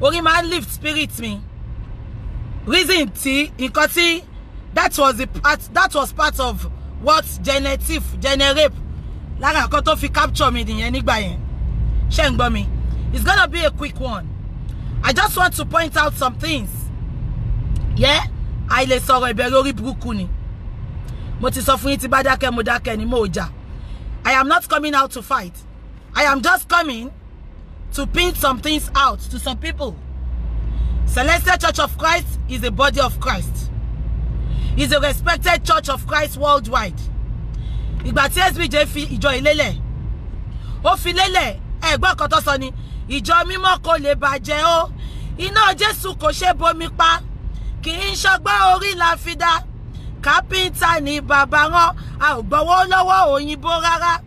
orin máa ń lift spirit mi. Reason tí nǹkan tí that was part of what generape lára nǹkan tó fi capture mi nìyẹn nígbà yẹn. Ṣé ń gbọ́ mi? It's gonna be a quick one. I just want to point out some things. Yeah, I lè sọ̀rọ̀ ìbẹ̀rẹ̀ orí burúkú ni. Mo ti sọ fún yín tí bá dákẹ́ mo dákẹ́ ni mo jà. I am not coming out to fight. I am just coming to pin some things out to some people. Celestial Church of Christ is a body of Christ. It's a respected Church of Christ worldwide. Ìgbà tí SBJ fi ìjọ ìlélẹ̀. Ó fi lélẹ̀ ẹ̀gbọ́n kan tó sọ ni ìjọ mímọ́ kò lè bàjẹ́ o. Iná Jésù kò ṣe bomi pa. Kì í ṣọgbọ́n orí la fi dá. Kápẹ́ńtà ni bàbá rán, a ò gbọ́wọ́ lọ́wọ́ òyìnbó rárá.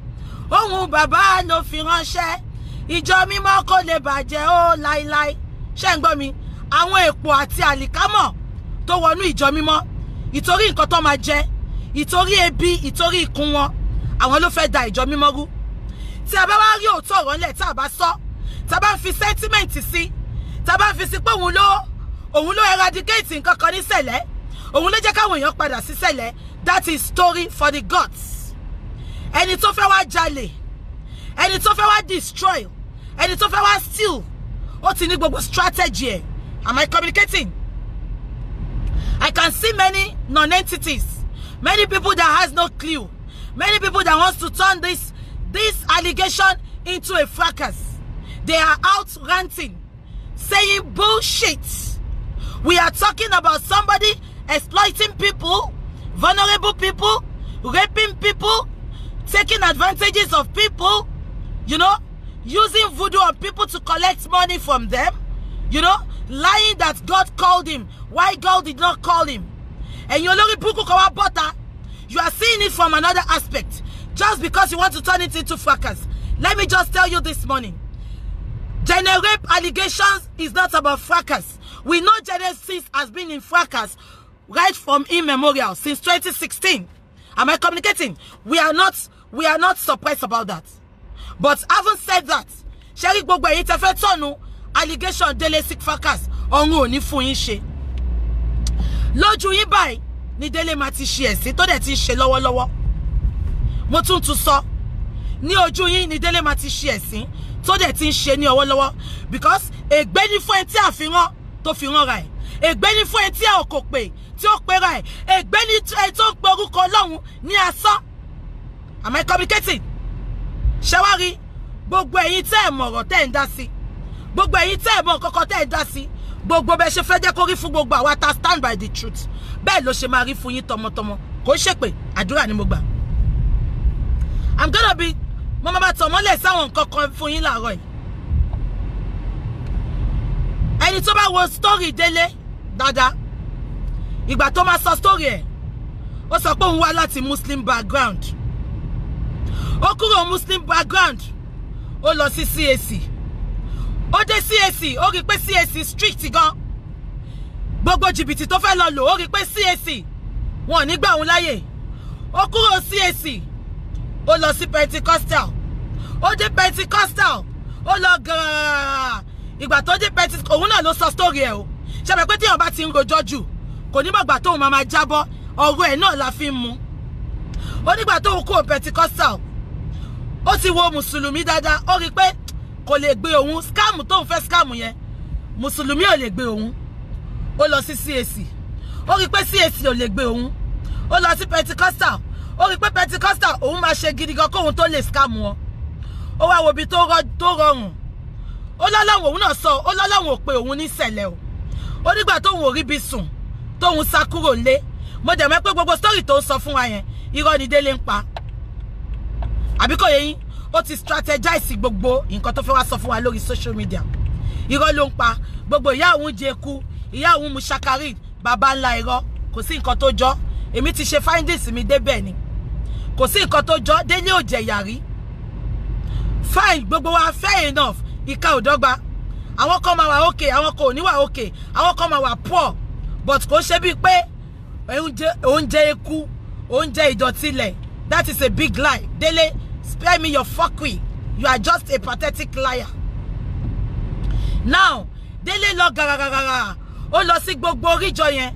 Ohun bàbá ló fi ránṣẹ́. Ìjọ mímọ́ kò lè bàjẹ́ ó láíláí. Ṣé ń gbọ́ mi? Àwọn èpò àti àlìkámọ̀ tó wọnú ìjọ mímọ́, ìtorí nǹkan tó máa jẹ, ìtorí ebi, ìtorí ikùn wọn, àwọn ló fẹ́ da ìjọ mímọ́ rú. Tí a bá wá rí òótọ́ ọ̀rọ̀ ńlẹ̀ tá a bá sọ, tá a bá ń fi sentiment sí, tá a bá ń fi sí pé òun ló eradicate nǹkan kan ní sẹ̀lẹ̀, òun ló jẹ́ káwọn èèyàn padà sí sẹ̀lẹ̀. That is story for the gods. Ẹni tó fẹ́ wá jalè, ẹni tó fẹ́ wá destroy, ẹni tó fẹ́ wá steal, ó ti ní gbogbo strategy ẹ̀. Am I communicating? I can see many non-entities, many people that has no clue, many people that wants to turn this allegation into a fracas. They are out ranting, saying bullshit. We are talking about somebody exploiting people, vulnerable people, raping people, taking advantages of people, you know, using voodoo on people to collect money from them, you know, lying that God called him, why God did not call him. And you are seeing it from another aspect, just because you want to turn it into fracas. Let me just tell you this morning, Generape allegations is not about fracas. We know Genesis has been in fracas right from immemorial, since 2016. Am I communicating? We are not surprised about that. But having said that, Sherry gbogbo eyin te fe tonu allegation Dele sick fracas orun oni fún yín ṣe. Lójú yín báyìí ni Dele ma ti ṣe ẹ̀sìn tó dẹ̀ ti ṣe lọ́wọ́lọ́wọ́. Mo tún sọ ní ojú yín ni Dele ma ti ṣe ẹ̀sìn tó dẹ̀ ti ṣe ní ọwọ́lọ́wọ́, because ègbé ni fún ẹni tí a fi rán tó fi rán ra ẹ̀. Ègbé ni fún ẹni tí a kò pè tí ó pè ra ẹ̀. Ègbé ni ẹni tó pe orúkọ Ọlọ́run ní asán. Am I communicating? Ṣàwárí gbogbo ẹ̀yin tẹ́ ẹ mọ̀rọ̀ tẹ́ ẹ ń dá sí, gbogbo ẹ̀yin tẹ́ ẹ mọ̀ kọ́kọ́ tẹ́ ẹ dá sí, gbogbo bẹ́ẹ̀ ṣe fẹ́ jẹ́ kó rí fún gbogbo àwa tá stand by the truth, bẹ́ẹ̀ ló ṣe máa rí fún yín tọmọtọmọ. Kò ṣépè, àdúrà ni mo gbà. I'm gonna be mo máa tọ̀ mọ́lẹ̀ sáwọn nǹkan kan fún yín láàárọ̀ yìí. Ẹni tó bá wo story Dele dáadáa, ìgbà tó máa sọ story ẹ̀, ó sọ pé òun wá láti Muslim background. Ó kúrò Muslim background, ó lọ sí CAC. Ó dé CAC, ó rí pé CAC strict gan. Gbogbo jìbìtì tó fẹ́ lọ lò, ó rí pé CAC wọn ò ní gbà òun láyè. Ó kúrò CAC, ó lọ sí Pentecostal. Ó dé Pentecostal, ó lọ gàràrà. Ìgbà tó dé Pentecostal, òun náà ló sọ story ẹ̀ o. Ṣé bẹ́ẹ̀ pé tí èèyàn bá ti ń rojọ́ jù, kò ní mọ̀gbà tóun máa jábọ́, ọ̀rọ̀ ẹ̀ náà la fi ń mú. Ó nígbà tóun kúrò Pentecostal, ó ti wo mùsùlùmí dáadáa, ó rí pé kò lè gbé òun, scam tóun fẹ́ scam yẹn, mùsùlùmí ò lè gbé òun. Ó lọ sí CAC, ó rí pé CAC ò lè gbé òun. Ó lọ sí Pentecostal, ó rí pé Pentecostal òun máa ṣe gidi gan kóun tó lè scam wọn. Ó wá wo ibi tó rọrùn. Ó lọ́lọ́run òun náà sọ, ó lọ́lọ́run ò pé òun ní sẹ̀lẹ̀ o. Ó nígbà tóun ò rí bí sùn, tóun sá kúrò lé. Mo dẹ̀ mọ̀ pé gbogbo story tó ń sọ fún wa yẹn, irọ́ ni Dele ń pa. Àbí kò yé yín, ó ti strategize gbogbo nǹkan tó fẹ́ wá sọ fún wa lórí social media. Irọ́ ló ń pa. Gbogbo ìyá òun jẹ kú, ìyá òun mu shakarid, bàbá ńlá irọ́. Kò sí nǹkan tó jọ. Èmi ti ṣe findings mi débẹ̀ ni. Kò sí nǹkan tó jọ. Dele ò jẹ yàrí. Fine, gbogbo wa fair enough. Ìka ò dọ́gba. Àwọn kan máa wà okay, àwọn kan ò ní wà okay. Àwọn kan máa wà poor. But kò ṣe bí pé oúnjẹ eku, oúnjẹ ìdọ̀tílẹ̀. That is a big lie. Dele, spare me your fuckery. You are just a pathetic liar. Now, Délé lọ gàràgàrà ó lọ sí gbogbo oríjọ yẹn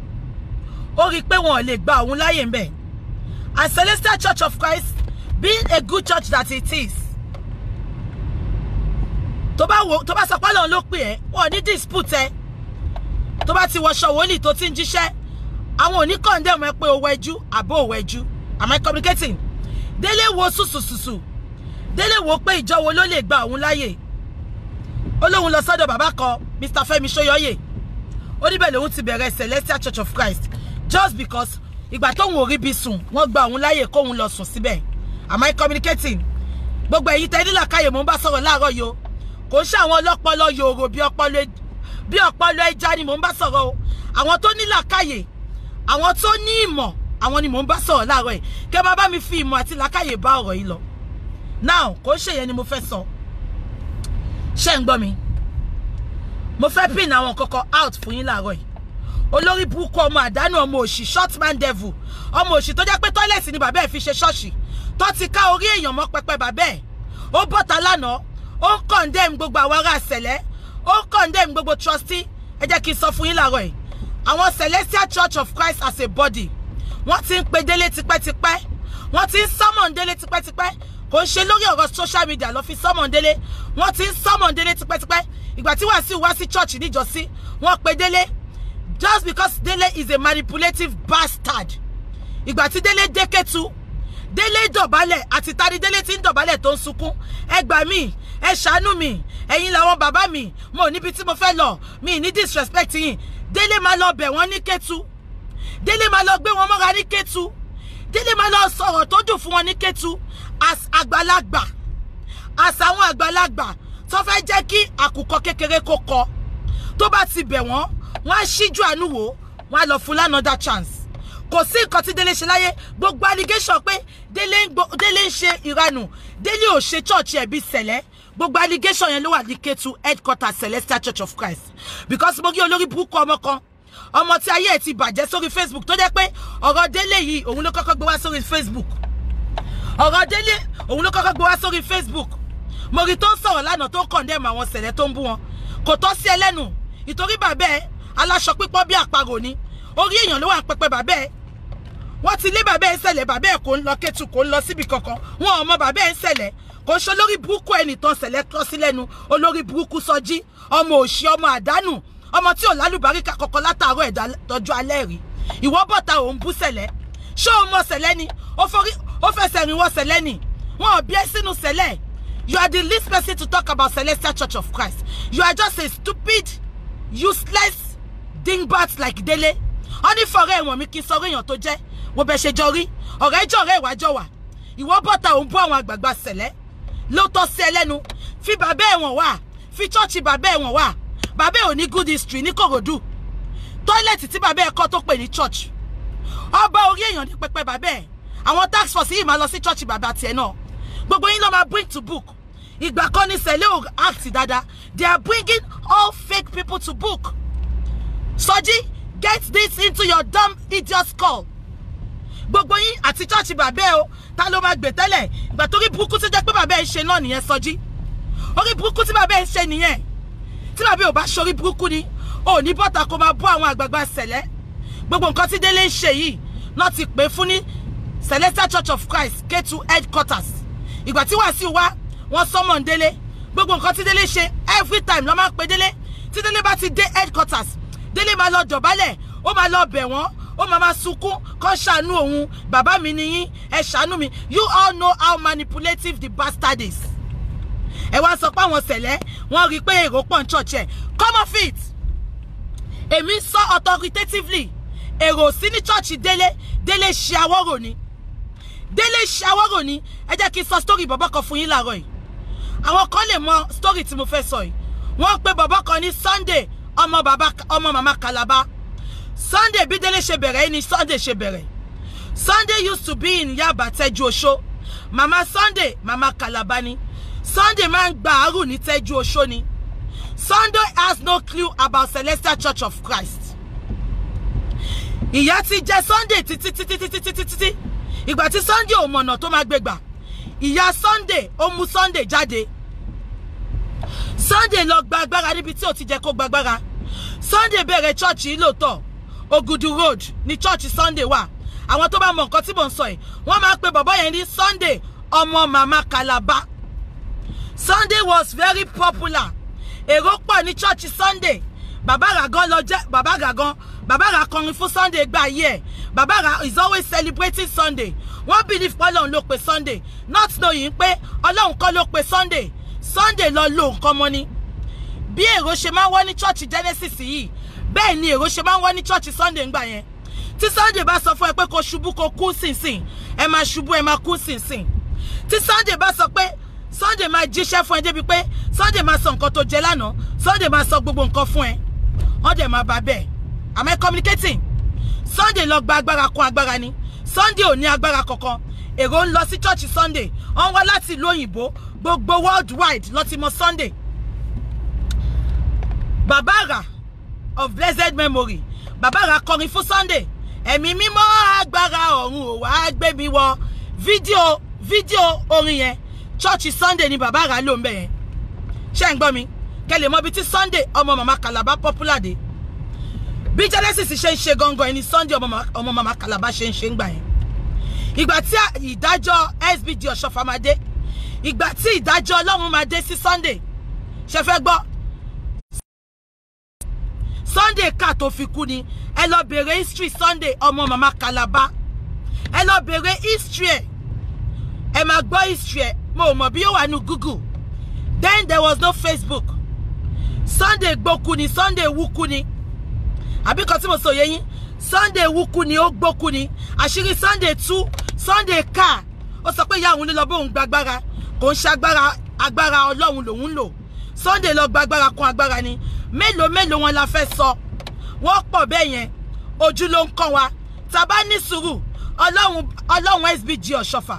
ó rí pé wọn lè gba òun láyè ńbẹ̀. And Celestial Church of Christ, being a good church that it is, tó bá sọ pé Ọlọ́run ló pè ẹ́ wọn ní dispute ẹ. Tó bá ti wọṣọ wòlíì tó ti ń jíṣẹ́ àwọn ò ní condemn ẹ pé ó wẹjú àbó ó wẹjú. Am I communicating? Délé wo sùsùsùsù. Délé wo pé ìjọ wo ló lè gba òun láyè. Ó lóun lọ sọ́dọ̀ bàbá kan Mr. Fẹ́mi Ṣóyọyè. Ó níbẹ̀ lòun ti bẹ̀rẹ̀ Celestial Church of Christ just because ìgbà tóun ò rí bí sùn wọ́n gba òun láyè kóun lọ sùn síbẹ̀. Am I communicating? Gbogbo èyí tẹ́ nílà káyè mò ń bá sọ̀rọ̀ láàárọ̀ yo. Kò ń ṣe àwọn ọlọ́pọlọ yòòrò bí ọpọlọ ẹja ni mò ń bá sọ̀rọ̀ o. Àwọn tó nílà káyè, àwọn tó ní ìmọ̀, àwọn ni mò ń bá sọ̀rọ̀ láàárọ̀ yìí. Kẹ́ máa bá mi fi ìmọ̀ àti làákàyè bá ọ̀rọ̀ yìí lọ. Now, kò ń ṣe yẹn ni mo fẹ́ sọ. Ṣé ń gbọ́ mi? Mo fẹ́ pin àwọn kọ̀kọ̀ out fún yín láàárọ̀ yìí. Olórí burúkú ọmọ àdánù ọmọ òṣì short man devil. Ọmọ òṣì tó jẹ́ pé toilet ni bàbá ẹ̀ fi ṣe ṣọ́ọ̀ṣì. Tó ti ká orí èèyàn mọ́ pẹpẹ bàbá ẹ̀. Ó bọ́ta lánàá. Ó ń condemn gbogbo àwọn ará Sẹ̀lẹ̀. Ó ń condemn gbogbo trustee. Ẹ jẹ́ kí n sọ fún yín láàárọ̀ yìí. Àwọn Celestial Church of Christ as a body. Wọ́n ti ń pe Délé tipẹ́tipẹ́. Wọ́n ti ń summon Délé tipẹ́tipẹ́. Kò ń ṣe lórí ọ̀rọ̀ social media lọ fi summon Délé. Wọ́n ti ń summon Délé tipẹ́tipẹ́. Ìgbà tí Wàsíù wá sí church níjọ́sí, wọ́n pe Délé. Just because Délé is a manipulative bastard. Ìgbà tí Délé dé Kétu, Délé dọ̀bálẹ̀ àti tani Délé tí ń dọ̀bálẹ̀ tó ń sunkún. Ẹ gbà mí, ẹ ṣàánú mi, ẹ̀yin làwọn bàbá mi, mo níbi tí mo fẹ́ lọ, mi ní disrespect yín. Délé máa lọ bẹ̀ wọ́n ní Kétu. Délé máa lọ gbé wọn mọ́ra ní Kétu. Délé máa lọ sọ̀rọ̀ tó dùn fún wọn ní Kétu. As àgbàlagbà, as àwọn àgbàlagbà tó fẹ́ jẹ́ kí àkùkọ kékeré kó kọ. Tó bá ti bẹ̀ wọ́n, wọ́n á ṣíjú àánú wò, wọ́n á lọ fún another chance. Kò sí nǹkan tí Délé ṣe láyé, gbogbo allegation pé Délé ń ṣe ìranù, Délé ò ṣe church ẹ̀ bí Sẹ̀lẹ̀. Gbogbo allegation yẹn ló wà ní Kétu headquarters Celestial Church of Christ. Because mo rí olórí burúkú ọmọ kan, ọmọ tí ayé ẹ̀ ti bàjẹ́ sórí Facebook tó jẹ́ pé ọ̀rọ̀ Délé yìí òun ló kọ́kọ́ gbé wá sórí Facebook. Ọ̀rọ̀ Délé òun ló kọ́kọ́ gbé wá sórí Facebook. Mo rí tó ń sọ̀rọ̀ lánàá tó ń condemn àwọn Sẹ̀lẹ̀ tó ń bú wọn. Kò tọ́ sí ẹlẹ́nu ìtorí bàbá ẹ̀ aláṣọ pípọ́ bí àparò ni. Orí èèyàn ló wà pẹpẹ bàbá ẹ̀. Wọ́n ti lé bàbá ẹ̀ Sẹ̀lẹ̀, bàbá ẹ̀ kò ń lọ Kétu, kò ń lọ síbi kankan. Wọn ò mọ bàbá ẹ̀ Sẹ̀lẹ̀. Kò ṣe olórí burúkú ẹni tán Sẹ̀lẹ̀ tọ́ sí lẹ́nu. Olórí burúkú Sọjí, ọmọ òṣì, ọmọ àdánù, ọmọ tí ò lálùbáríkà kankan látàárọ̀ ẹ̀dá tọ́jú alẹ́ rí. Ìwọ bọ́ta òun bú Sẹ̀lẹ̀. Ṣé o mọ Sẹ̀lẹ̀ ni? Ó fẹsẹ̀ rìn wọ Sẹ̀lẹ̀ ni. Wọn ò bí ẹ sínú Sẹ̀lẹ̀. You are the least person to talk about Celestial Church of Christ. You are just a stupid, useless dingbat like Délé. Only for ẹ̀wọ̀n mi kí n sọ̀rọ̀ èèyàn tó jẹ́. Wo bẹ ṣe jọ rí. Ọ̀rẹ́ jọ ọ̀rẹ́ ìwájọ́ wà. Ìwọ bọ́ta òun bú àwọn àgbààgbà Sẹ̀lẹ̀. Ló tọ́ sí ẹlẹ́nu. Fi bàbá ẹ̀wọ̀n wà. Fi church bàbá ẹ̀wọ̀n wà. Bàbá ẹ̀ ò ní good history ní Kòròdú. Toilet tí bàbá ẹ̀ kọ́ tó pè ní church. Ọba orí èèyàn ní pẹpẹ bàbá ẹ̀. Àwọn tax force yìí máa lọ sí church bàbá tiẹ̀ náà. Gbogbo yín ló máa bring to book. Ìgbà kan ní Sẹ̀lẹ̀ ò act dáadáa. They are bringing all fake people to book. Soji, get this into your dumb idiot skull. Gbogbo yín àti church bàbá ẹ̀ o, ta ló máa gbé tẹ́lẹ̀? Ìgbà tó rí burúkú tó jẹ́ pé bàbá ẹ̀ ṣe náà nìyẹn Soji. Orí burúkú tí bàbá ẹ̀ ṣe nìyẹn. Tí bàbá ò bá ṣorí burúkú ni, ò ní bọ́ta kó máa bú àwọn àgbààgbà Sẹ̀lẹ̀. Gbogbo nǹkan tí Délé ń ṣe yìí náà ti pè fún ní Celestial Church of Christ Kétu headquarters. Ìgbà tí Wàsíù wá, wọ́n summon Délé. Gbogbo nǹkan tí Délé ṣe every time ló máa ń pe Délé. Tí Délé bá ti dé headquarters, Délé máa lọ dọ̀bálẹ̀, ó máa lọ bẹ̀ wọ́n, ó máa sunkún, kó ṣàánú òun, bàbá mi nìyín, ẹ ṣàánú mi. You all know how manipulative the bastard is. Ẹ wá sọ pé àwọn Sẹ̀lẹ̀, wọ́n rí pé èrò pọ̀ ní church ẹ̀. Come off it. Èmi sọ authoritatively, èrò sí ní church Délé, Délé ṣe àwọ̀rò ni. Délé ṣe àwọ̀rò ni. Ẹ jẹ́ kí n sọ story bàbá kan fún yín láàárọ̀ yìí. Àwọn kan lè mọ story tí mo fẹ́ sọ yìí. Wọ́n pe bàbá kan ní Sunday, ọmọ mama Calabar. Sunday bí Délé ṣe bẹ̀rẹ̀ ni Sunday ṣe bẹ̀rẹ̀. Sunday used to be in Yaba Tẹ́jú Oṣó. Mama Sunday, mama Calabar ni. Sunday máa ń gba àárù ní Tẹ́jú Oṣó ni. Sunday has no clue about Celestial Church of Christ. Ìyá ti jẹ Sunday títí. Ìgbà tí Sunday ò mọ̀nà tó máa gbégbà. Ìyá Sunday ó mú Sunday jáde. Sunday lọ gba agbára níbi tí ó ti jẹ́ kó gba agbára. Sunday bẹ̀rẹ̀ church yìí lóòótọ́ Ogudu Road ní church Sunday wà àwọn tó bá mọ nǹkan tí mò ń sọ yìí wọ́n máa pe bàbá yẹn ní Sunday ọmọ mama Calabar. Sunday was very popular. Èrò pọ̀ ní church Sunday. Bàbá Ragan lọ jẹ́ Bàbá Ragan. Bàbá Ra kọrin fún Sunday gba ayé. Bàbá Ra is always celebrating Sunday. Wọ́n believe pé Ọlọ́run ló pe Sunday. Not knowing pé Ọlọ́run kọ́ ló pe Sunday. Sunday lọ lo nǹkan mọ́ ni. Bí èrò ṣe máa ń wọ́ ní church Genesis yìí. Bẹ́ẹ̀ ni èrò ṣe máa ń wọ́ ní church Sunday ńgbà yẹn. Tí Sunday bá sọ fún ẹ pé kó ṣubú kó kú sínsìn. Ẹ máa ṣubú ẹ máa kú sínsìn. Tí Sunday bá sọ pé Sunday máa jíṣẹ́ fún ẹ débi pé Sunday máa sọ nǹkan tó jẹ lánàá Sunday máa sọ gbogbo nǹkan fún ẹ wọ́n dẹ̀ máa bá bẹ́ẹ̀. Am I communicating? Sunday lọ gba agbára kún agbára ni. Sunday ò ní agbára kankan. Èrò ń lọ sí church Sunday wọ́n wá láti ìlú òyìnbó gbogbo worldwide lọ ti mọ Sunday. Bàbá Ra of blessed memory Bàbá Ra kọrin fún Sunday ẹ̀mí mímọ́ agbára ọ̀run ò wá gbé mi wọ fídíò orin yẹn church Sunday ni Bàbá Ra ló ń bẹ̀ yẹn. Ṣé ń gbọ́ mi kẹ́ lè mọ̀ bí tí Sunday ọmọ mama Calabar popular dé. Bí Genesis ṣe ń ṣe gangan ẹni Sunday ọmọ mama Calabar ṣe ń ṣe ń gbà yẹn. Ìgbà tí ìdájọ́ SBG Ọ̀ṣọ́fà máa dé ìgbà tí ìdájọ́ Ọlọ́run máa dé sí Sunday ṣe fẹ́ gbọ́ Sunday ká tó fi kú ni ẹ lọ bèrè history Sunday ọmọ mama Calabar ẹ lọ bèrè history ẹ máa gbọ́ history mo mọ̀ bí ó wà ní Google. Then there was no Facebook. Sunday gbókú ni Sunday wúkú ni àbí kan tí mo sọ yẹn Sunday wúkú ni ó gbókú ni àṣírí Sunday tú Sunday ká ó sọ pé ìyá òun lọ bóun gbàgbára kò ń ṣe agbára Ọlọ́run lòun lò Sunday lọ gbàgbára kún agbára ni mélòó wọn la fẹ́ sọ wọ́n pọ̀ bẹ́ẹ̀ yẹn ojú ló ń kàn wá tàbá ní sùúrù Ọlọ́run SBG Ọ̀ṣọ́fà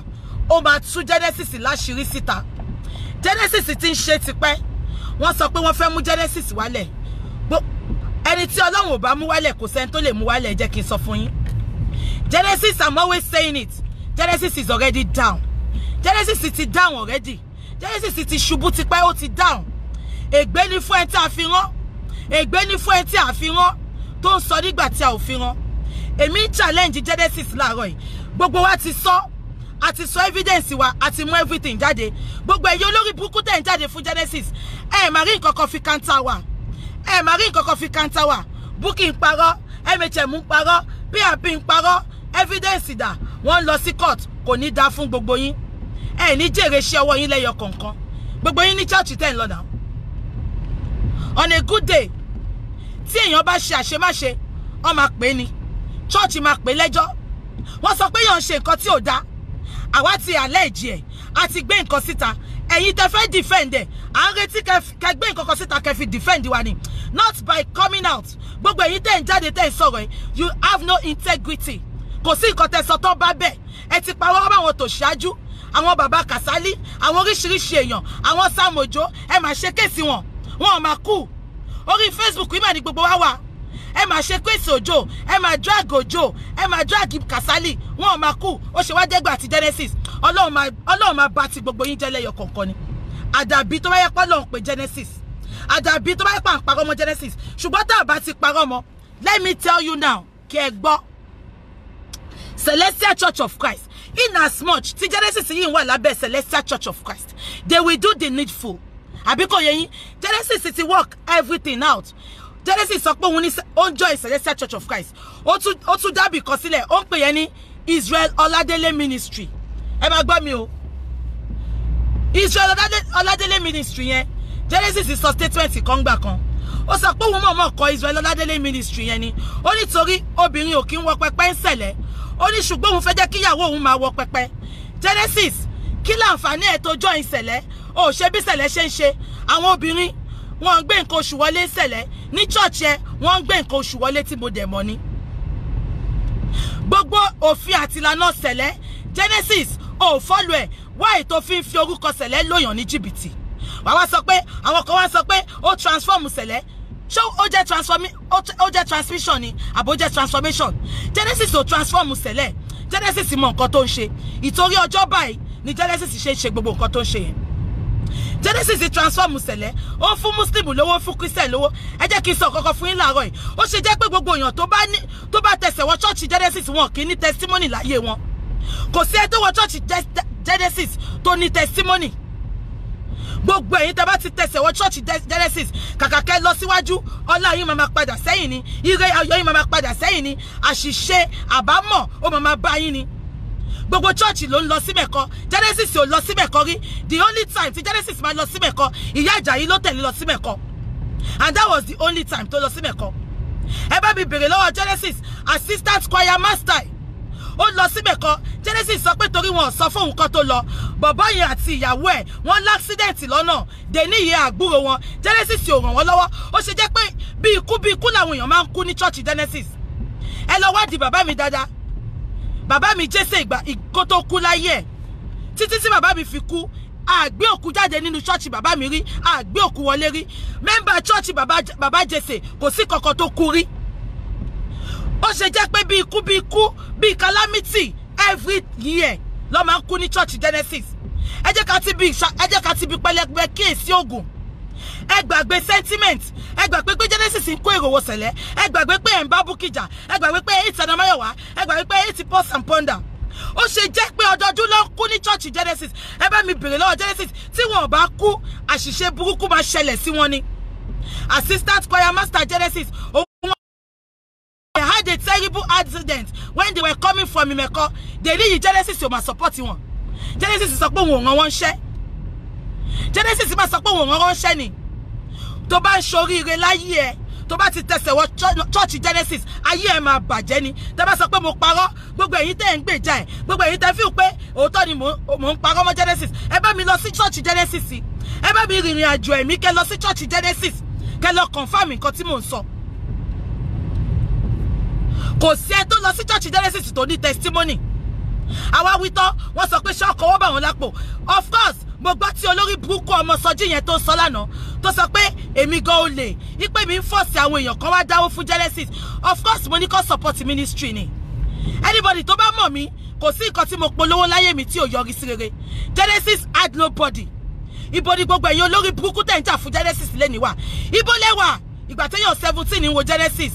ó máa tú Genesis láṣìírí síta. Genesis ti ń ṣe tipẹ́ wọ́n sọ pé wọ́n fẹ́ mú Genesis wálẹ̀ ẹni tí Ọlọ́run ò bá mú wálẹ̀ kò sẹ́ni tó lè mú wálẹ̀ jẹ́ kí n sọ fún yín. Genesis, I'm always saying it, Genesis is already down. Genesis ti down already. Genesis ti ṣubú tipẹ́ ó ti down. Ègbé ni fún ẹ tí a fi rán ègbé ni fún ẹ tí a fi rán tó ń sọ nígbà tí a ò fi rán. Èmi ń challenge Genesis láàárọ̀ yìí gbogbo wa ti sọ àti sọ evidence wa àti mú everything jáde gbogbo ẹ̀yin olórí burúkú tẹ̀ ń jáde fún Genesis máa rí nǹkan kan fi kanta wa máa rí nǹkan kan fi kanta wa Bukky ń parọ́ MHM ń parọ́ PRP ń parọ́ evidence dà wọ́n lọ sí court kò ní dá fún gbogbo yín ní jèrè iṣẹ́ ọwọ́ yín lẹ́yọ kọ̀ọ̀kan gbogbo yín ní church tẹ̀ ń lọ náà. On a good day tí èèyàn bá ṣe àṣemáṣe wọ́n máa pè é ní church máa pè é lẹ́jọ́ wọ́n sọ pé èèyàn ń ṣe nǹkan tí ò dáa àwa ti allege ẹ̀ a ti gbé nǹkan síta ẹ̀yin tẹ́ fẹ́ defend ẹ̀ à ń retí kẹ́ gbé nǹkan kan síta kẹ́ fi defend wa ni not by coming out gbogbo ẹ̀yin tẹ́ ń jáde tẹ́ ń sọ̀rọ̀ ẹ̀ you have no integrity kò sí nǹkan tẹ́ sọ tó bá bẹ̀ ẹ ti pa wọ́n báwọn tó ṣáájú àwọn bàbá Kàsálí àwọn oríṣiríṣi èèyàn àwọn Sam Ojo ẹ máa ṣe kéèsì wọn ò máa kú orí Facebook yìí mà ní gbogbo wa wà ẹ máa ṣe kéèsì Òjó ẹ máa drag Òjó ẹ máa drag Kàsálí wọn ò máa kú ó ṣe wá dẹ́gbà àti Genesis Ọlọ́run máa bá ti gbogbo yín jẹ́ lẹ́yọ kọ̀ọ̀kan ni àdàbí tó bá yẹ pé Ọlọ́run pé Genesis àdàbí tó bá yẹ pé à ń parọ́ mọ́ Genesis ṣùgbọ́n tá a bá ti parọ́ mọ́ let me tell you now kí ẹ gbọ́ Celestial Church of Christ in as much tí Genesis yìí wà lábẹ́ Celestial Church of Christ they will do the needful àbí kò yẹ yín Genesis ti work everything out Genesis sọ pé òun ní ó ń join Celestial Church of Christ ó tún dábì kan sílẹ̀ ó ń pè yẹn ní Israel Ọládélé Ministry ẹ máa gbọ́ mi o Israel Ọládélé Ministry yẹn Genesis sọ statement kan gbà kan ó sọ pé òun mọ̀ọ́mọ̀ kọ Israel Ọládélé Ministry yẹn ni ó nítorí obìnrin ò kí ń wọ pẹpẹ ń ṣẹlẹ̀ ó ní ṣùgbọ́n òun fẹ́ jẹ́ kíyàwó òun máa wọ pẹpẹ Genesis kí láǹfààní ẹ̀ tó join ṣẹlẹ̀ ó ṣe bí ṣẹlẹ̀ ṣe ń ṣe àwọn obìnrin wọ́n gbé nǹkan oṣù wọlé ṣẹlẹ̀ ní church ẹ wọ́n gbé nǹkan oṣù wọlé tí mo dẹ̀ mọ̀ ni gbogbo òfin àti ìlànà ṣẹlẹ̀ Genesis ó follow ẹ̀ why tó fi ń fi orúkọ ṣẹlẹ̀ lóyàn ní jìbìtì wàá wá sọ pé àwọn kan wá sọ pé ó transform ṣẹlẹ̀ ṣé ó jẹ́ transmission ni àbó jẹ́ transformation Genesis ò transform ṣẹlẹ̀ Genesis mọ nǹkan tó ń ṣe ìtorí ọjọ́ báyìí ni Genesis ṣe ń ṣe gbogbo nǹkan tó ń ṣe yẹn Genesis ti transform sẹ̀lẹ̀ ó fún Muslim lówó fún Christian lówó ẹ jẹ́ kí n sọ kọ́kọ́ fún yín láàárọ̀ yìí ó ṣe jẹ́ pé gbogbo èèyàn tó bá tẹ̀sẹ̀ wọ church Genesis wọn kì í ní testimony láyé wọn kò sí ẹ tó wọ church Genesis tó ní testimony gbogbo ẹ̀yin tẹ́ bá ti tẹ̀sẹ̀ wọ church Genesis kàkà kẹ́ lọ síwájú ọlá yín máa padà sẹ́yìn ni ire ayọ̀ yín máa padà sẹ́yìn ni àṣìṣe àbámọ̀ ó máa bá yín ni gbogbo church ló ń lọ sí mẹ́kọ Genesis ò lọ sí mẹ́kọ rí the only time tí Genesis máa lọ sí mẹ́kọ ìyá Àjàyí ló tẹ̀lé lọ sí mẹ́kọ and that was the only time tó lọ sí mẹ́kọ ẹ bá mi bèrè lọ́wọ́ Genesis assistant choir master ó lọ sí mẹ́kọ Genesis sọ pé torí wọn sọ fún nǹkan tó lọ bàbá yẹn àti ìyàwó ẹ̀ wọ́n l'accident lọ́nà dèní ìyẹn àgbúrò wọn Genesis ò ràn wọ́n lọ́wọ́ ó ṣe jẹ́ pé bí ikú làwọn èèyàn máa ń kú ní church Genesis ẹ lọ wádìí bàbá mi dáadáa bàbá mi Jésè ìgbà kó tó kú láyé ẹ̀ títí tí bàbá mi fi kú àgbé òkú jáde nínú church bàbá mi rí àgbé òkú wọlé rí member church bàbá Jésè kò sí kankan tó kú rí ó ṣe jẹ́ pé bí ikú bí calamity every year ló máa ń kú ní church Genesis ẹ jẹ́ ká ti bí pẹlẹpẹ kíyèsí ogun ẹ gbàgbé sentiment ẹ gbàgbé pé Genesis ń kó èrò wọ sẹ̀lẹ̀ ẹ gbàgbé pé ẹ̀ ń bá Bukija ẹ gbàgbé pé ẹ̀ ti Anamáyọ̀wá ẹ gbàgbé pé ẹ̀ ti Pulse and Pounder ó ṣe jẹ́ pé ọdọọdún ló ń kú ní church Genesis ẹ bá mi bèrè lọ́wọ́ Genesis tí wọn ò bá kú àṣìṣe burúkú máa ṣẹlẹ̀ sí wọn ni assistant choir master Genesis they had a terrible accident when they were coming from Imeko they need Genesis to support wọn Genesis sọ pé wọn ò rán wọn ṣẹ́ Genesis máa sọ pé wọn ò rán wọn ṣẹ́ ni tó bá ń ṣoríire láyé ẹ tó bá ti tẹ̀sẹ̀ wọ church Genesis ayé ẹ máa bàjẹ́ ni tẹ́ bá sọ pé mo parọ́ gbogbo ẹ̀yin tẹ́ ń gbèjà ẹ̀ gbogbo ẹ̀yin tẹ́ feel pé òótọ́ ni mò ń parọ́ mọ́ Genesis ẹ bá mi lọ sí church Genesis ẹ bá mi rìnrìn àjò ẹ̀mí kẹ́ lọ sí church Genesis kẹ́ lọ confirm nǹkan tí mò ń sọ kò sí ẹ tó lọ sí church Genesis tó ní testimony àwa wí tán wọ́n sọ pé ṣọ́ọ̀kọ̀ wọ́n bá wọn lápò of course mo gbọ́ tí olórí burúkú ọmọ sọjí yẹn tó sọ lánàá tó sọ pé èmi gan olè ipe mi ń fọ́ọ̀sì àwọn èèyàn kan wá dáwó fún Genesis of course mo ní kó support ministry ni anybody tó bá mọ̀ mí kò sí nǹkan tí mo polówó láyé mi tí ò yọrí sí rere Genesis had nobody ibo ni gbogbo ẹ̀yin olórí burúkú tẹ̀ ń jà fún Genesis lẹ́ni wà ibo lẹ́wà ìgbà tí èèyàn 17 ń wo Genesis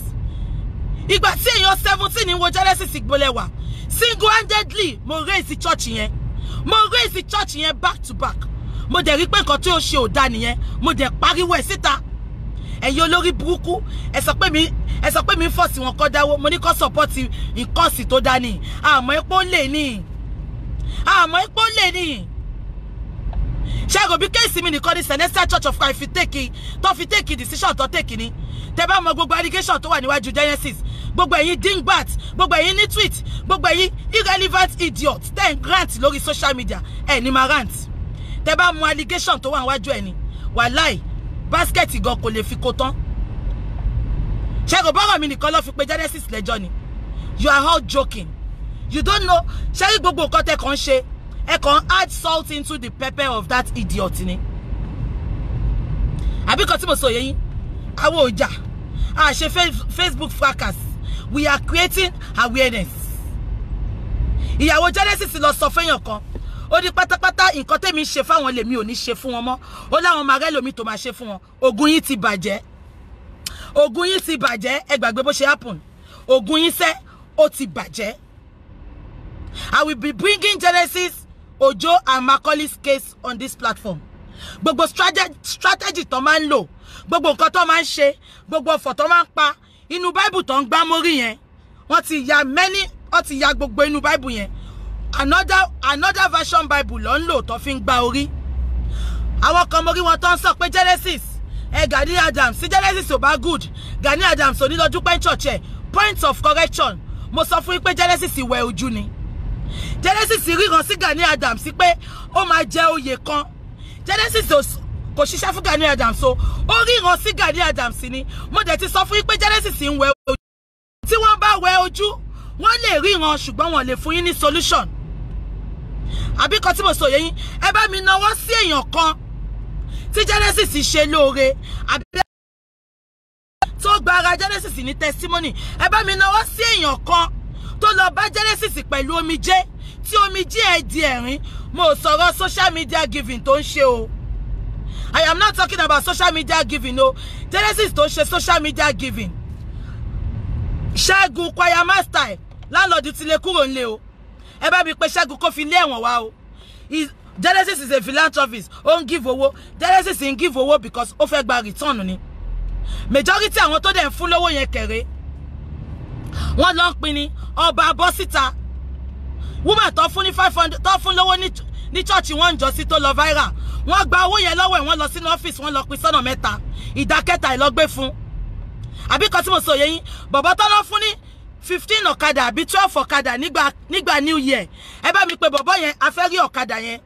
ìgbà tí èèyàn 17 ń wo Genesis ibo lẹ́wà single-handedly mo raise church yẹn back to back mo dẹ̀ rí pé nǹkan tí ó ṣe ò dá nìyẹn mo dẹ̀ pariwo ẹ̀ síta ẹ̀yin olórí burúkú ẹ sọ pé mi ń fọ́ọ̀sì wọn kọ́ dáwó mo ní kó support ìkọ́sì tó dá ní àmọ́ epo lè ní ṣẹ́gun bí kéèsì mi nìkan ní Celestial Church of Christ fi take decision tó take ni tẹ́ bá mọ gbogbo allegation tó wà níwájú Genesis gbogbo ẹ̀yin dingbat gbogbo ẹ̀yin ní tweet gbogbo ẹ̀yin irrelevant idiot tẹ́ ń grant lórí social media ẹ̀ ní máa rant tẹ́ bá mọ allegation tó wà níwájú ẹ̀ ni wàláì basket gan kò lè fi kó tán ṣẹ́gun bọ́rọ̀ mi nìkan ló fi pé Genesis lẹ́jọ́ ni you are all joking you don't know ṣẹ́rí gbogbo nǹkan tẹ́ kàn ń ṣe ẹ kàn add salt into the pepper of that idiot ni àbí kan tí mo sọ yẹn àwọn ọjà a ṣe Facebook fracas we are creating awareness ìyàwó Genesis lọ sọ fẹ́yàn kan ó ní pátápátá nǹkan tẹ́mi ṣe fáwọn lèmi ò ní ṣe fún wọn mọ́ ó láwọn marẹ́ lomi tó máa ṣe fún wọn ogun yín ti bàjẹ́ ẹ gbàgbé bó ṣe happen ogun yín sẹ́ ó ti bàjẹ́ I will be bringing Genesis Ojo and Makoli's case on this platform gbogbo strategy tó máa ń lò gbogbo nǹkan tó máa ń ṣe gbogbo ọ̀fọ̀ tó máa ń pa inú Bible tó ń gbá mórí yẹn wọ́n ti ya gbogbo inú Bible yẹn another version Bible ló ń lò tó fi ń gbá orí àwọn kan mórí wọn tó ń sọ pé Genesis Gani Adams sí Genesis ò bá good Gani Adams ò ní lọ dúpẹ́ church ẹ̀ point of correction mo sọ fún yín pé Genesis ìwẹ̀ ojú ni Genesis ríran sí Gani Adams sí pé ó máa jẹ oyè kan Genesis kò ṣiṣẹ́ fún Gani Adams o ó ríran sí Gani Adams ni mo dẹ̀ ti sọ fún yín pé Genesis ń wẹ̀ ojú tí wọ́n bá wẹ̀ ojú wọ́n lè ríran ṣùgbọ́n wọ́n lè fún yín ní solution àbí kan tí mo sọ yẹn ẹ bá mi náwó sí èèyàn kan tí Genesis ṣe lóore àbí tó gba ara Genesis ní testimony ẹ bá mi náwó sí èèyàn kan tó lọ bá Genesis pẹ̀lú omijé tí omijé ẹ̀ di ẹ̀rín mo sọ̀rọ̀ social media giving tó ń ṣe o I am not talking about social media giving, no. Genesis don't share social media giving. Ṣẹ́gun choir master landlord ti lè kúrò nle o. Ẹ bá mi pé Ṣẹ́gun kó fi lé ẹ̀wọ̀n wá o. Genesis is a philanthropist. Ó ń give owó. Genesis ń give owó because ó fẹ́ gba return ni. Majority àwọn tó dẹ̀ ń fún lówó yẹn kéré. Wọ́n lọ ń pín ní ọba bọ́ síta. Woman tó fún ní 500 tó fún lówó ní church wọ́n jọ sí tó lọ viral. Wọ́n gba owó yẹn lọ́wọ́ ẹ̀ wọ́n lọ sínú office wọ́n lọ pín sọ́nà mẹ́ta. Ìdákẹ́ta ẹ̀ lọ gbé fún. Àbí kan tí mo sọ yé yín, bọ̀bọ̀ tó lọ fún ní 15 ọ̀kadà àbí 12 ọ̀kadà nígbà New Year. Ẹ bá mi pé bọ̀bọ̀ yẹn a fẹ́ rí ọ̀kadà yẹn.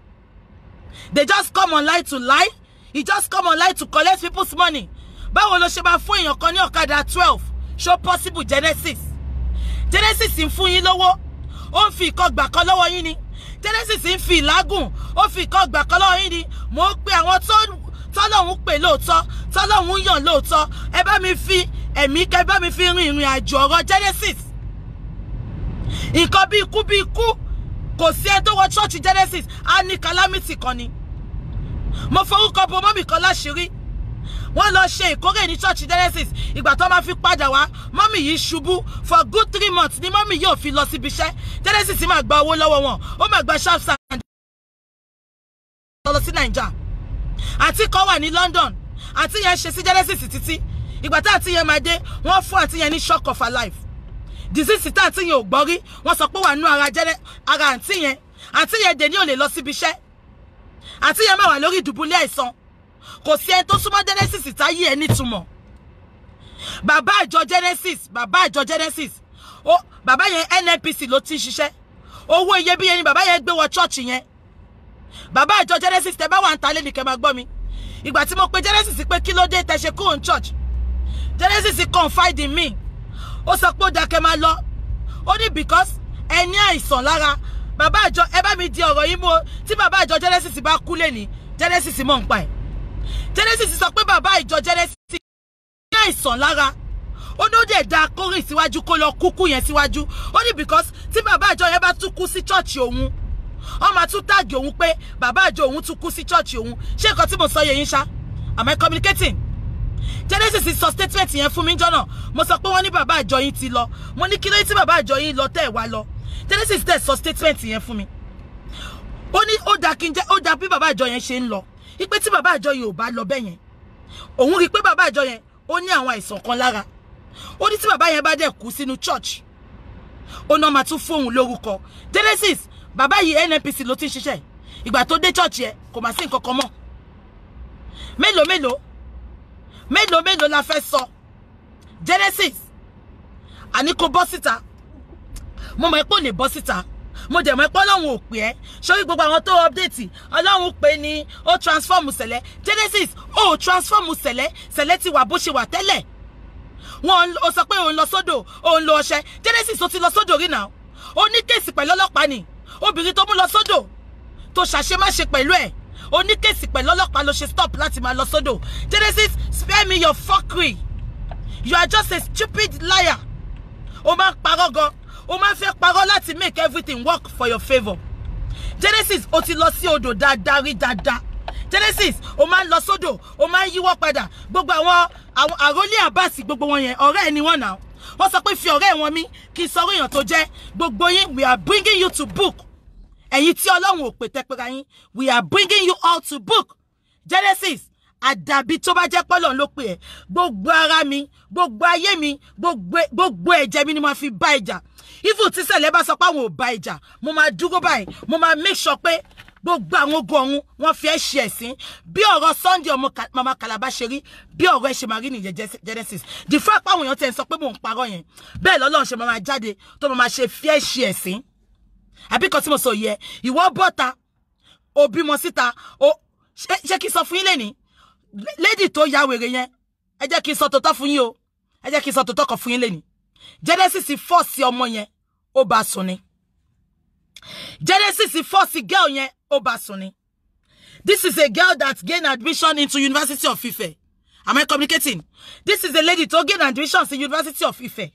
They just come online to lie. He just come online to collect people's money. Báwo ló ṣe bá fún èèyàn kan ní ọ̀kadà 12? Show possible Genesis. Genesis ń fún yín lówó. Ó ń fi ìkan gbà kan lọ́wọ́ yín ni. Genesis ń fi ìlágùn. Ó fi ìkan gbà kan lọ́wọ́ yín ni. Mo ń pe àwọn tọ́lọ́hun pè lóòótọ́. Tọ́lọ́hun yàn lóòótọ́. Ẹ bá mi fi ẹ̀mí kẹ́ bá mi fi rin ìrìn àjò ọ̀rọ̀ Genesis. Nǹkan bí ikú. Kò sí ẹ tó wọ church Genesis. A ní calamity kan ni. Mo forúkọ bo mọ́mì kan láṣìírí. Wọ́n lọ ṣe ìkórè ní church Genesis. Ìgbà tó máa fi padà wá, mọ́mì yìí ṣubú for good 3 months ni mọ́mì yóò fi lọ síbi iṣẹ́. Genesis máa gba owó lọ́wọ́ wọn. Ó máa gba sharp sand lọ sí Naija. Àǹtí kan wà ní London. Àǹtí yẹn ṣe sí Genesis títí. Ìgbà tá àǹtí yẹn máa dé, wọ́n fún àǹtí yẹn ní shock of her life. Disease tá àǹtí yẹn ò gbọ́ rí. Wọ́n sọ pé wà nú ara àǹtí yẹn. Àǹtí yẹn dè ní ò lè lọ síbi iṣẹ́. Àǹtí yẹn máa wà lórí ìdùbúlẹ̀ àìsàn. Kò sí ẹni tó súnmọ́ Genesis táyé ẹ nítumọ̀. Bàbá ìjọ Genesis. Bàbá yẹn NNPC ló ti ń ṣiṣẹ́. Owó iyebíye ni bàbá yẹn gbé wọ church yẹn. Bàbá ìjọ Genesis tẹ́ bá wà ń ta lé ní kẹ́ máa gbọ́ mi. Ìgbà tí mo pe Genesis pé kí ló dé tẹ́ ṣe kúrò ní church. Genesis confide in me. Ó sọ pé ó dákẹ́ máa lọ. Ó ní because ẹ ní àìsàn lára. Bàbá ìjọ ẹ bá mi di ọ̀rọ̀ yìí mú o. Tí bàbá ìjọ Genesis bá kú lẹ́ni, Genesis mọ̀ ń pa ẹ̀. Genesis sọ pé bàbá ìjọ Genesis ní àìsàn lára. Ó ní ó dẹ̀ da kórè síwájú kó lọ kúkú yẹn síwájú. Ó ní because tí bàbá ìjọ yẹn bá tún kú sí church òun, ó máa tún tag òun pé bàbá ìjọ òun tún kú sí church òun. Ṣé nǹkan tí mo sọ yé yín ṣá? Am I communicating? Genesis sọ statement yẹn fún mi jọ́nà. Mo sọ pé wọ́n ní bàbá ìjọ yín ti lọ. Mo ní kí ló tí bàbá ìjọ yín lọ tẹ́ wá lọ. Genesis dẹ̀ sọ statement yẹn fún mi. Ó ní ó dá bí bàbá ìjọ yẹn ṣe ń lọ. Ipe tí bàbá ìjọ yẹn ò bá lọ bẹ́ẹ̀ yẹn. Òun rí pé bàbá ìjọ yẹn ó ní àwọn àìsàn kan lára. Ó ní tí bàbá yẹn bá dẹ̀ kú sínú church. Ó náà máa tún fóun lórúkọ. Genesis, bàbá yìí NNPC ló ti ń ṣiṣẹ́. Ìgbà tó dé church yẹn kò máa sí nǹkan kan mọ́. Mélòó la fẹ́ sọ. Genesis, àní kò bọ́ síta. Mo mọ̀ pé ó lè bọ́ síta. Mo dẹ̀ mọ̀ pé Ọlọ́run ò pè ẹ́. Sórí gbogbo àwọn tó update, Ọlọ́run pè ní ó transform Sẹ̀lẹ̀. Genesis, ó transform Sẹ̀lẹ̀ ti wà bó ṣe wà tẹ́lẹ̀. Wọ́n ó sọ pé òun lọ sódò, òun lọ ọṣẹ. Genesis ó ti lọ sódò rí náà. Ó ní kéèsì pẹ̀lú ọlọ́pàá ni. Obìnrin tó mú lọ sódò tó ṣàṣemáṣe pẹ̀lú ẹ̀. Ó ní kéèsì pẹ̀lú ọlọ́pàá ló ṣe stop láti máa lọ sódò. Genesis, spare me your fuckery. You are just a stupid liar. Ó máa ń parọ́ gan. Ó máa ń fẹ́ parọ́ láti make everything work for your favour. Genesis, ó ti lọ sí odò dáadáa rí dáadáa. Genesis, ó máa ń lọ sódò, ó máa ń yíwọ́ padà. Gbogbo àwọn àrólé àbáàsì gbogbo wọn yẹn ọ̀rẹ́ ẹni wọ́n náà. Wọ́n sọ pé fi ọ̀rẹ́ wọn mi kí sọ̀rọ̀ èèyàn tó jẹ́. Gbogbo yín, we are bringing you to book. Ẹ̀yin tí Ọlọ́run ò pè tẹpẹ́ra yín, we are bringing you all to book. Genesis, àdàbí tó bá jẹ́ pọ́lọ̀ ló pè ẹ́. Gbogbo ara mi, gbogbo ayé mi, gbogbo ẹ̀jẹ̀ mi ni mo fi bá ìjà. Even tí Sẹ̀lẹ̀ bá sọ pé àwọn ò bá ìjà, mo máa dúró báyìí, mo máa make sure pé gbogbo àwọn ogun ọ̀run wọ́n fi ẹ́ ṣe ẹ̀sín. Bí ọ̀rọ̀ Sunday ọmọ Mama Calabar ṣe rí, bí ọ̀rọ̀ ẹ̀ ṣe máa rí nìyẹn Genesis. The fact pé àwọn èèyàn tẹ̀ ń sọ pé mò ń parọ́ yẹn, bẹ́ẹ̀ lọ́lọ́run ṣe máa jáde tó máa ṣe fi ẹ́ ṣe ẹ̀sín. Àbí kan tí mo sọ yẹ, ìwọ bọ́ta, ó bímọ síta, ṣé kí sọ fún yín lẹ́ni? Lady tó ya wèrè yẹn, ẹ jẹ́ kí sọ tòótọ́ fún yín o. Ẹ jẹ́ kí sọ tòótọ́ kan fún yín lẹ́ni. Genesis force ọmọ yẹn, ó bá sùn ni. Genesis force girl yẹn, ó bá sùn ni. This is a girl that gained admission into University of Ife. Am I communicating? This is a lady to gain admission in University of Ife.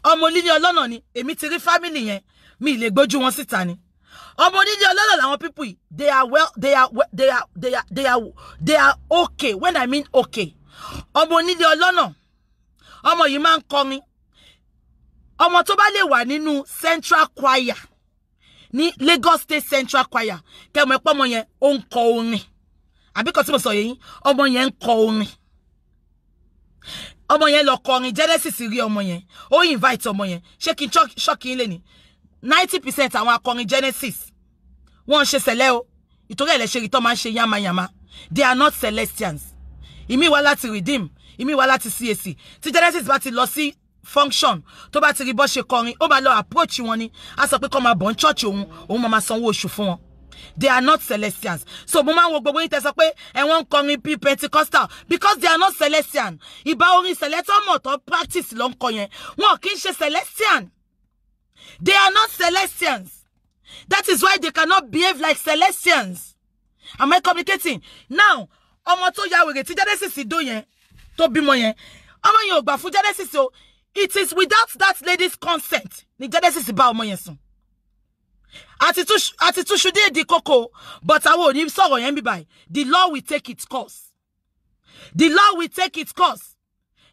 Ọmọ líle ọlọ́nà ni, èmi ti rí family yẹn, mi lè gbójú wọn síta ni. ọmọ onílé ọlọ́nà làwọn people yìí. They are well, they are okay. When I mean okay, ọmọ onílé ọlọ́nà, ọmọ yìí máa ń kọrin. Ọmọ tó bá lè wà nínú Central Choir ní Lagos State Central Choir, kẹ́mọ̀ ẹ̀pọ̀ ọmọ yẹn ó ń kọ orin. Àbí kò tí mo sọ yẹn, ọmọ yẹn ń kọ orin. Ọmọ yẹn lọ kọrin, Genesis rí ọmọ yẹn, ó invite ọmọ yẹn. Ṣé kí n ṣọ́ọ̀kì yín lé ní 90% àwọn akọrin Genesis wọ́n ṣe sẹ̀lẹ̀ o. Ìtorí ẹ̀ lẹ ṣe rí tó máa ń ṣe yamayama. They are not Celestians. Ìmí wá láti Redeem, ìmí wá láti CAC. Tí Genesis bá ti lọ sí function, tó bá ti rí bó ṣe kọrin, ó bá lọ approach wọn ni. A sọ pé kó máa bọ̀ ní church òun máa sanwó oṣù fún wọn. They are not Celestians. So mo máa ń wo gbogbo yín tẹ́ sọ pé wọ́n ń kọrin bí Pentecostal because they are not Celestian. Ìbá orin Celestial mọ̀ tó practice ló ń kọ yẹn. Wọn kì í ṣe Celestian. They are not Celestians. That is why they cannot behave like Celestians. Am I communicating? Now, ọmọ tó ya wèrè tí Genesis do yẹn, tó bímọ yẹn, ọmọ yẹn ò gbà fún Genesis o. It is without that lady's consent ni Genesis bá ọmọ yẹn sùn. Àti túṣu dé di kókó, but àwọn ò ní sọ̀rọ̀ yẹn bí báyìí. The law will take its course. The law will take its course.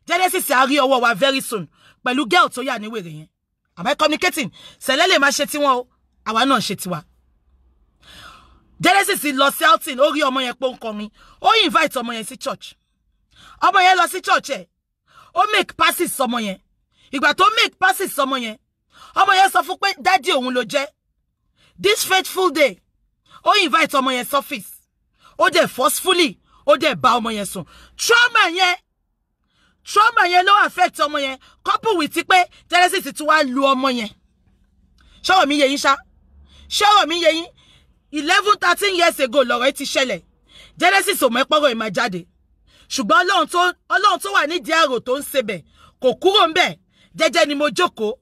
Genesis á rí ọwọ́ wa very soon. Pẹ̀lú girl tó yà ní wèrè yẹn. Am I communicating? Sẹ̀lẹ̀ lè máa ṣe tiwọn o. Àwa náà ṣe tiwa. Genesis lọ sí outing, ó rí ọmọ yẹn pé ó ń kọrin. Ó invite ọmọ yẹn sí church. Ọmọ yẹn lọ sí church ẹ̀. Ó make passes ọmọ yẹn. Ìgbà tó make passes ọmọ yẹn sọ fún pé daddy òun ló jẹ́. This faithful day, ó invite ọmọ yẹn surface. Ó dẹ̀ forcefully, ó dẹ̀ bá ọmọ yẹn sùn. Trauma yẹn ló affect ọmọ yẹn. Couple with pé Genesis ti wá lu ọmọ yẹn. Ṣọ́rọ̀ mi yé yín ṣá. Ṣọ́rọ̀ mi yé yín. 11-13 years ago lọ̀rọ̀ ti ṣẹlẹ̀. Genesis ò mọ̀ pọ́rọ̀ ìmá jáde. Ṣùgbọ́n Ọlọ́run tó wà ní diaro tó ń sebẹ̀ kò kúrò ńbẹ̀. Jẹ́jẹ́ ni mo jókòó.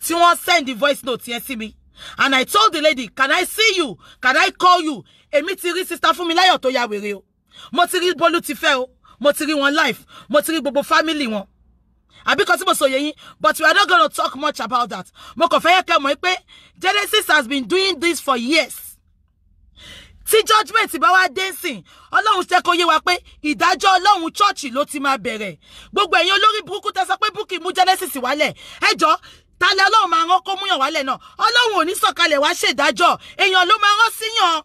Tí wọ́n send the voice note yẹn sí mi. And I told the lady, can I see you? Can I call you? Èmi ti rí sister Fúnmiláyọ̀ tó ya wèrè o. Mo ti rí Bólú ti fẹ́ o. Mo ti rí wọn live. Mo ti rí gbogbo family wọn. Àbí kan tí mo sọ yẹn, but we are not going to talk much about that. Mo kàn fẹ́ kẹ́ mọ̀ pé Genesis has been doing this for years. Tí judgment bá wá dancing, Ọlọ́run ṣe kó yé wa pé ìdájọ́ Ọlọ́run church ló ti máa bẹ̀rẹ̀. Gbogbo ẹ̀yin olórí burúkú tẹ́ sọ pé Bukky mú Genesis wálẹ̀. Ẹ jọ̀ọ́, ta lẹ Ọlọ́run máa rán kó múyàn wálẹ̀ náà. Ọlọ́run ò ní sọ̀kalẹ̀ wá ṣèdájọ́. Èèyàn ló máa rán síyàn.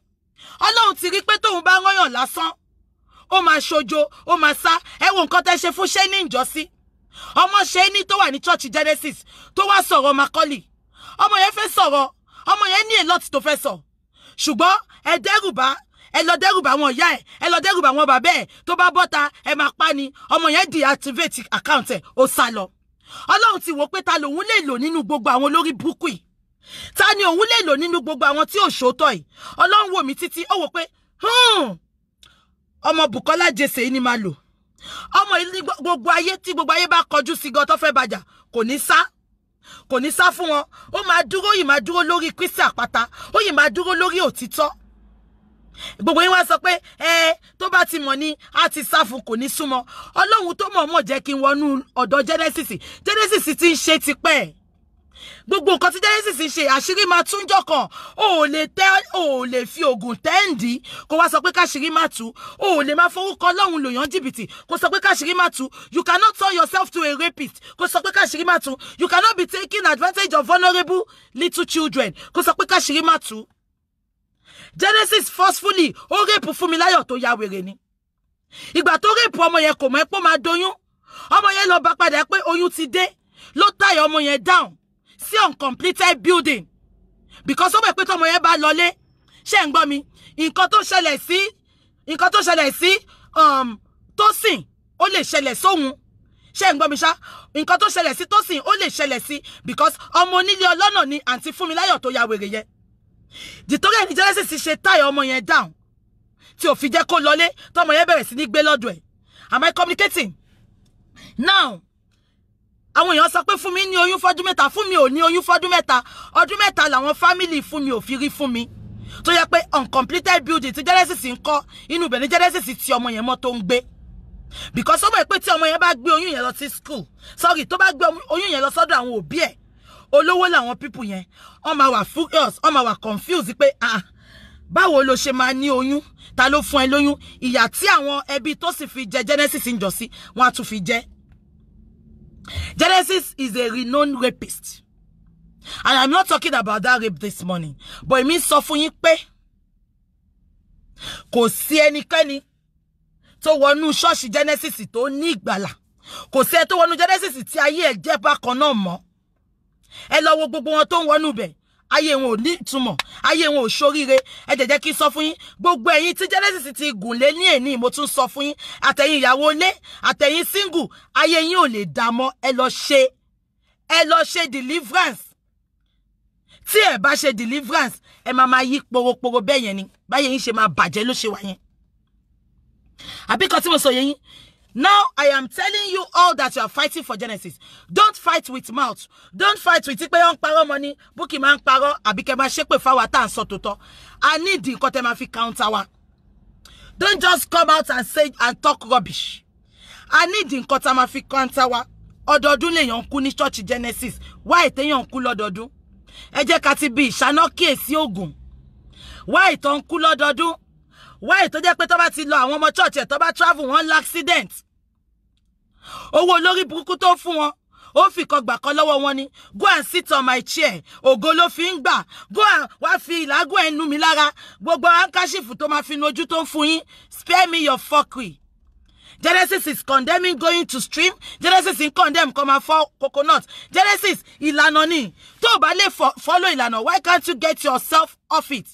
Ọlọ́run ti rí pé tóun bá rán yàn lásán, ó máa ṣojo, ó máa sá. Ẹ wo nǹkan tẹ́ ṣe fún Ṣẹ́ni ìjọsí. Ọmọ Ṣẹ́ni tó wà ní church Genesis tó wá sọ̀rọ̀ Macaulay. Ọmọ yẹn fẹ́ sọ̀rọ̀. Ọmọ yẹn ní a lot tó fẹ́ sọ. Ṣùgbọ́n ẹ lọ dẹ́rùbà wọn ìyá ẹ̀, ẹ lọ dẹ́rùbà wọn bàbá ẹ̀, tó bá bọ́ta ẹ máa pa ni. Ọmọ yẹn deactivate account ẹ̀, ó sá lọ. Ọlọ́run ti wò pé ta lòun lè lò nínú gbogbo àwọn olórí burúkú yìí. Ta ni òun lè lò nínú gbogbo àwọn tí ò ṣòótọ́ yìí. Ọlọ́run wò mí títí, ó wò pé ọmọ Bùkọ́lá Jesse ni máa lò. Ọmọ yìí gbogbo ayé tí gbogbo ayé bá kọjú sí gan tó fẹ́ bàjà kò ní sá fún wọn. Ó máa dúró lórí Kristi àpáta. Ó yìí máa dúró lórí òtítọ́. Gbogbo yín wá sọ pé tó bá ti mọ̀ ní a ti sá fún kò ní súnmọ́. Ọlọ́run tó mọ̀ jẹ́ kí n wọnú ọ̀dọ̀ Genesis ti ń ṣe tipẹ́. Gbogbo nǹkan tí Genesis ń ṣe àṣírí máa tún jọkàn. O ò lè fi oògùn tẹ́ǹdì kó wá sọ pé káṣírí máa tú. O ò lè máa forúkọ Ọlọ́run lòyàn jìbìtì kó sọ pé káṣírí máa tú. You cannot turn yourself to a rapist kó sọ pé káṣírí máa tú. You cannot be taking advantage of vulnerable little children kó sọ pé káṣírí máa tú. Genesis forcefully ó rape Fúnmiláyọ̀ tó ya wèrè ni. Ìgbà tó rape ọmọ yẹn kò mọ̀ pé ó máa doyún. Ọmọ yẹn lọ bá padà pé oyún ti dé. Ló tie ọmọ yẹn down sí uncompleted building. Because ó mọ̀ pé tọmọ yẹn bá lọlé. Ṣé ń gbọ́ mi? Nǹkan tó ṣẹlẹ̀ sí Tósìn ó lè ṣẹlẹ̀ sóhun. Ṣé ń gbọ́ mi ṣá? Nǹkan tó ṣẹlẹ̀ sí Tósìn ó lè ṣẹlẹ̀ sí because ọmọ onílé ọlọ́nà ni àǹtí Fúnmiláyọ̀ tó ya wèrè yẹn. Dìtorí ẹni Genesis ṣe tie ọmọ yẹn down tí ò fi jẹ́ kó lọlé tọmọ yẹn bẹ̀rẹ̀ sí ní gbé lọ́dọ̀ ẹ̀. Am I communicating? Now, àwọn èèyàn sọ pé fún mi ní oyún fọ́dún mẹ́ta, fún mi ò ní oyún fọ́dún mẹ́ta. Ọdún mẹ́ta làwọn family fún mi ò fi rí fún mi. Tó yẹ pé uncompleted building tí Genesis ń kọ́ inú ibẹ̀ ni Genesis ti ọmọ yẹn mọ́ tó ń gbé. Because ó mọ̀ pé tí ọmọ yẹn bá gbé oyún yẹn lọ sí school, sorry, tó bá gbé oyún yẹn lọ sọ́dọ̀ àwọn òbí ẹ̀, olówó làwọn people yẹn wọ́n máa wà furious wọ́n máa wà confused pé báwo ló ṣe máa ní oyún ta ló fún ẹ lóyún ìyà tí àwọn ẹbí tó sì fi jẹ Genesis ń jọ sí wọ́n á tún fi jẹ. Genesis is a renowned rapist. And I'm not talking about that rape this morning. But it means sọ fún yín pé kò sí ẹnikẹ́ni tó wọnú ṣọ́ọ̀ṣì Genesis tó ní ìgbàlà. Kò sí ẹ tó wọnú Genesis tí ayé ẹ̀ jẹ́ bákan náà mọ́. Ẹ lọ wo gbogbo wọn tó ń wọnú bẹ̀. Ayé wọn ò ní ìtumọ̀. Ayé wọn ò ṣoríire. Ẹ jẹ́ kí sọ fún yín. Gbogbo ẹ̀yin tí Genesis ti gùn lé ní èní mo tún sọ fún yín. Àtẹ̀yin ìyàwó ilé, àtẹ̀yin single, ayé yín ò lè dá mọ́. Ẹ lọ ṣe deliverance. Tí ẹ bá ṣe deliverance, ẹ máa yí poroporo bẹ́ẹ̀ yẹn ni. Báyé yín ṣe máa bàjẹ́ ló ṣe wà yẹn. Àbí kan tí mo sọ yẹn. Now I am telling you all that you are fighting for Genesis. Don't fight with mouth. Don't fight with pé on paro money. Bukky man paro. Àbí kẹ́ máa ṣépè fáwa tá ń sọ tòótọ́. I need the nǹkan tẹ́ máa fi counter wa. Don't just come out and say and talk rubbish. I need the nǹkan tẹ́ máa fi counter wa. Ọdọọdún lèèyàn kú ní church Genesis. Why téèyàn kú lọ́dọọdún? Ẹ jẹ́ ká ti bí ìṣáná kíyèsí Ògún. Why tó ń kú lọ́dọọdún? Why tó jẹ́ pé tó bá ti lọ àwọn ọmọ church ẹ̀ tó bá travel wọ́n l'accident. Owó lórí burúkú tó fún wọn. Ó fi kan gbà kan lọ́wọ́ wọn ni. Go and sit on my chair. Ògo ló fi ń gbà. Go and wá fi ìlágùn ẹnu mi lára. Gbogbo handkerchief tó máa fi nu ojú tó ń fún yín. Spare me your fuckery. Genesis is condemning going to stream. Genesis is condemn come and for coconut. Genesis ìlànà ni. Tó bá lè follow ìlànà. Why can't you get yourself off it?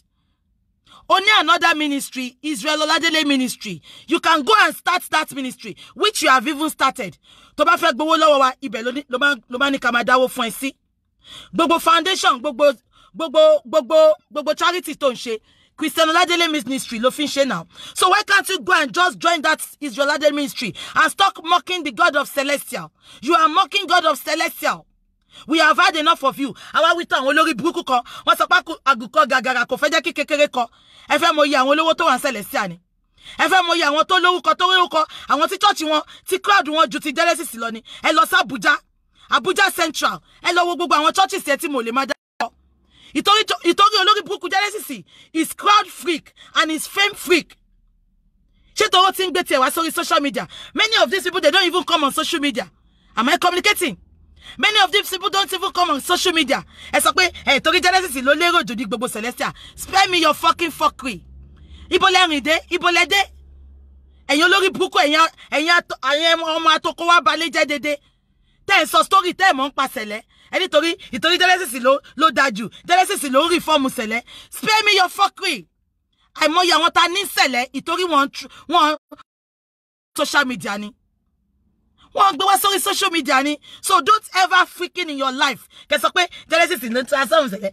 Only another ministry, Israel Oladele ministry. You can go and start that ministry, which you have even started. Tó bá fẹ́ gbowó lọ́wọ́ wa, ibẹ̀ ló máa ní ká máa dáwó fún ẹ sí. Gbogbo foundation, gbogbo charity tó ń ṣe. Christian Oladele ministry ló fi ń ṣe now. So why can't you go and just join that Israel Oladele ministry and stop mocking the God of Celestial? You are mocking God of Celestial. We have had enough of you. Àwa wí tán àwọn olórí burúkú kan. Wọ́n sọ pé àgùkọ gàgàrà kò fẹ́ jẹ́ kí kékeré kan. Ẹ fẹ́ mọ iye àwọn olówó tó wà Celestial ni. Ẹ fẹ́ mọ iye àwọn tó lórúkọ tó rórúkọ. Àwọn tí church wọn, tí crowd wọn ju ti Genesis lọ ni. Ẹ lọ sí Abuja Central. Ẹ lọ wo gbogbo àwọn churches ẹ tí mo lè máa dá. Ìtorí olórí burúkú Genesis is crowd freak and is fame freak. Ṣé tọwọ́ tí ń gbé tiẹ̀ wá sórí social media? Many of these people, they don't even come on social media. Am I communicating? Many of these people don't even come on social media. Ẹ sọ pé torí Genesis ló lérò jù ní gbogbo Celestial. Spare me your fucking fuckery. Ibo lẹ rìn dé, ibo lẹ dé. Ẹ̀yin olórí burúkú ẹ̀yin ọmọ atoko wa balẹ̀ jẹ́ dédé. Tẹ́ ẹ sọ story tẹ́ ẹ mọ̀ ń pa Sẹ̀lẹ̀. Ìtorí Genesis ló dájú. Genesis ló reform Sẹ̀lẹ̀. Spare me your fuckery. Àìmọye àwọn ta ní Sẹ̀lẹ̀ ìtorí wọn social media ni. Wọ́n gbé wá sórí social media ni. So don't ever freaking in your life. Kẹ́ sọ pé Genesis ló transform Sẹ̀lẹ̀.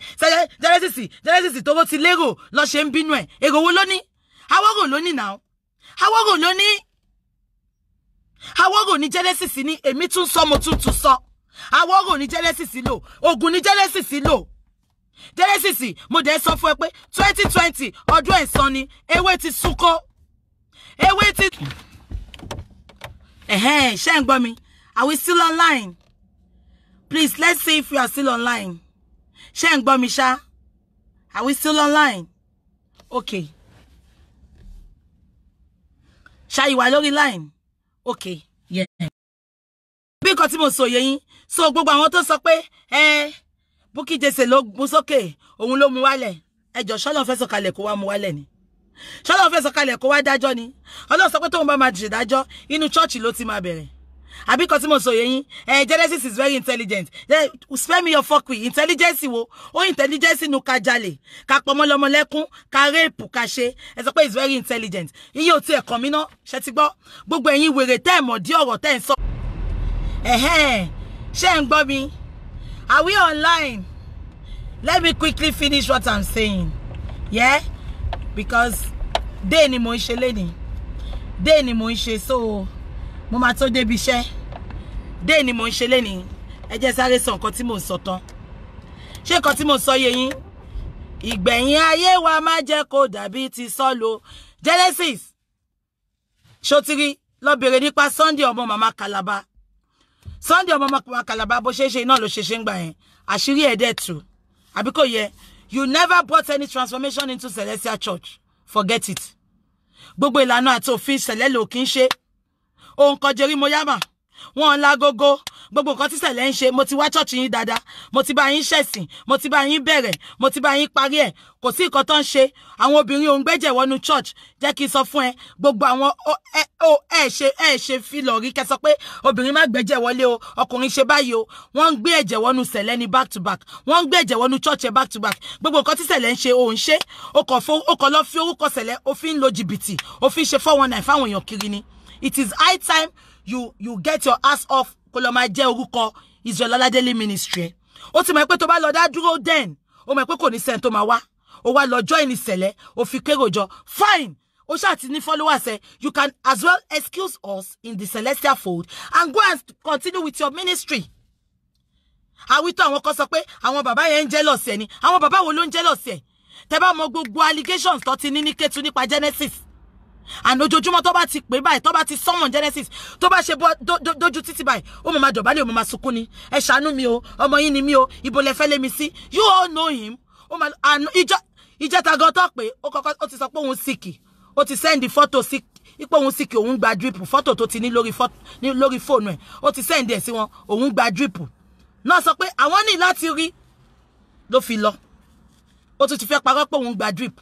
Genesis tó ti lérò lọ ṣe ń bínú ẹ̀. Èrò wo ló ní? Àwọ̀rò ló ní now. Àwọ̀rò ló ní. Àwọ̀rò ní Genesis ní èmi tún sọ mo tún sọ. Àwọ̀rò ní Genesis lò. Ògùn ní Genesis lò. Genesis mo dẹ̀ sọ fún ẹ pé 2020 ọdún ẹ̀san ni. Ewé ti súnkó. Ewé ti ṣé ń gbọ́ mi? Are we still online? Please, let's see if we are still online. Ṣé ń gbọ́ mi ṣá? Are we still online? Okay. Ṣá ìwà lórí line? Okay. Yeah. Bí nǹkan tí mo sọ yé yín. So gbogbo àwọn tó sọ pé Bukky Jesse ló mú sókè, òun ló mú wálẹ̀. Ẹ jọ̀ọ́ ṣọ́lọ́run fẹ́ sọ̀kalẹ̀ kó wá mú wálẹ̀ ni. Ṣọ́lọ́run fẹ́ sọ̀kalẹ̀ kó wá dájọ́ ni. Ọlọ́run sọ pé tóun bá máa jẹ dájọ́ inú church ló ti máa bẹ̀rẹ̀. Àbí kan tí mo sọ yé yín, Genesis is very intelligent. Spare me your fuckery. Intelligence wo? Ó intelligence nu ká jalè, ká pọmọ lọ́mọ lẹ́kún, ká rape, ká ṣe. Ẹ sọ pé is very intelligent. Iye ò tiẹ̀ kàn mí ná, ṣé ti gbọ́? Gbogbo ẹ̀yin wèrè tẹ́ ẹ mọ̀ dí ọ̀rọ̀ tẹ́ ẹ sọ. Ṣé ń gbọ́ mi? Are we online? Let me quickly finish what I'm saying. Yeah? Because day ni mo ń ṣe leni. Day ni mo ń ṣe, so mo máa tó débi iṣẹ́. Day ni mo ń ṣe leni. Ẹ jẹ́ sáré sọ nǹkan tí mo sọ tán. Ṣé nǹkan tí mo sọ yé yín? Ìgbẹ̀yìn ayé wa má jẹ́ kó dàbí ti sọ́lọ. Genesis. Ṣòtìrí lọ bèrè nípa Sunday ọmọ mama Calabar. Sunday ọmọ mama Calabar bó ṣe ṣe náà ló ṣe ń gbà yẹn. àṣírí ẹ̀ dẹ̀ tú. Àbí kò yẹ, you never brought any transformation into Celestial Church. Forget it. Gbogbo ìlànà àti òfin Sẹ̀lẹ̀ ló kì í ṣe. Ohun kan jeri moyama. Wọ́n la gogo. Gbogbo nǹkan tí Sẹ̀lẹ̀ ń ṣe, mo ti wá church yín dáadáa. Mo ti bá yín ṣẹ̀sìn, mo ti bá yín bẹ̀rẹ̀, mo ti bá yín parí ẹ̀. Kò sí nǹkan tó ń ṣe. Àwọn obìnrin ò ń gbẹ́jẹ̀ wọnú church. Jẹ́ kí n sọ fún ẹ, gbogbo àwọn ẹ ṣe fi lọ rí kẹ́ sọ pé obìnrin má gbẹ́jẹ̀ wọlé o, ọkùnrin ṣe báyìí o. Wọ́n ń gbé ẹ̀jẹ̀ wọnú Sẹ̀lẹ̀ ní back to back. Wọ́n ń gbé ẹ̀jẹ̀ wọnú church back to back. Gbogbo nǹkan tí Sẹ̀lẹ̀ ń ṣe ò ń ṣe. O kò lọ fi orúkọ Sẹ̀lẹ̀, o fi ń lo jìbìtì, o fi ń ṣe 419 fáwọn èèyàn kiri ni. It is high time you get your ass off kó lọ máa jẹ́ orúkọ Israel Oladele ministry. Ó ti mọ̀ pé tó bá lọ dá dúró den, ó mọ̀ pé kò ní sẹ́ni tó máa wá. Ó wá lọ join Sẹ̀lẹ̀, ó fi kérò jọ. Fine. Ó ṣáà ti ní followers ẹ. You can as well excuse us in the Celestial fold and go and continue with your ministry. Àwítọ́ àwọn kan sọ pé àwọn bàbá yẹn ń jealous ẹ ni. Àwọn bàbá wo ló ń jealous ẹ? Tẹ́ bá mọ̀ gbogbo allegations tó ti ní Kétu nípa Genesis. And ojoojúmọ́ tó bá ti pè báyìí, tó bá ti summon Genesis, tó bá ṣe dojú títí báyìí, ó máa dọ̀bálẹ̀, ó máa sunkún ni. Ẹ ṣàánú mi o, ọmọ yín ni mi o, ibo lẹ fẹ́ lé mi sí. You all know him. Ó máa ìjẹta gan tó pé ó ti sọ pé òun sick. Ó ti send the photo sick. Ipò òun sick, òun gba drip. Photo tó ti ní lórí phone ẹ̀. Ó ti send ẹ̀ sí wọn, òun gba drip. Náà sọ pé àwọn ní láti rí ló fi lọ. Ó tún ti fẹ́ parọ́ pé òun gba drip.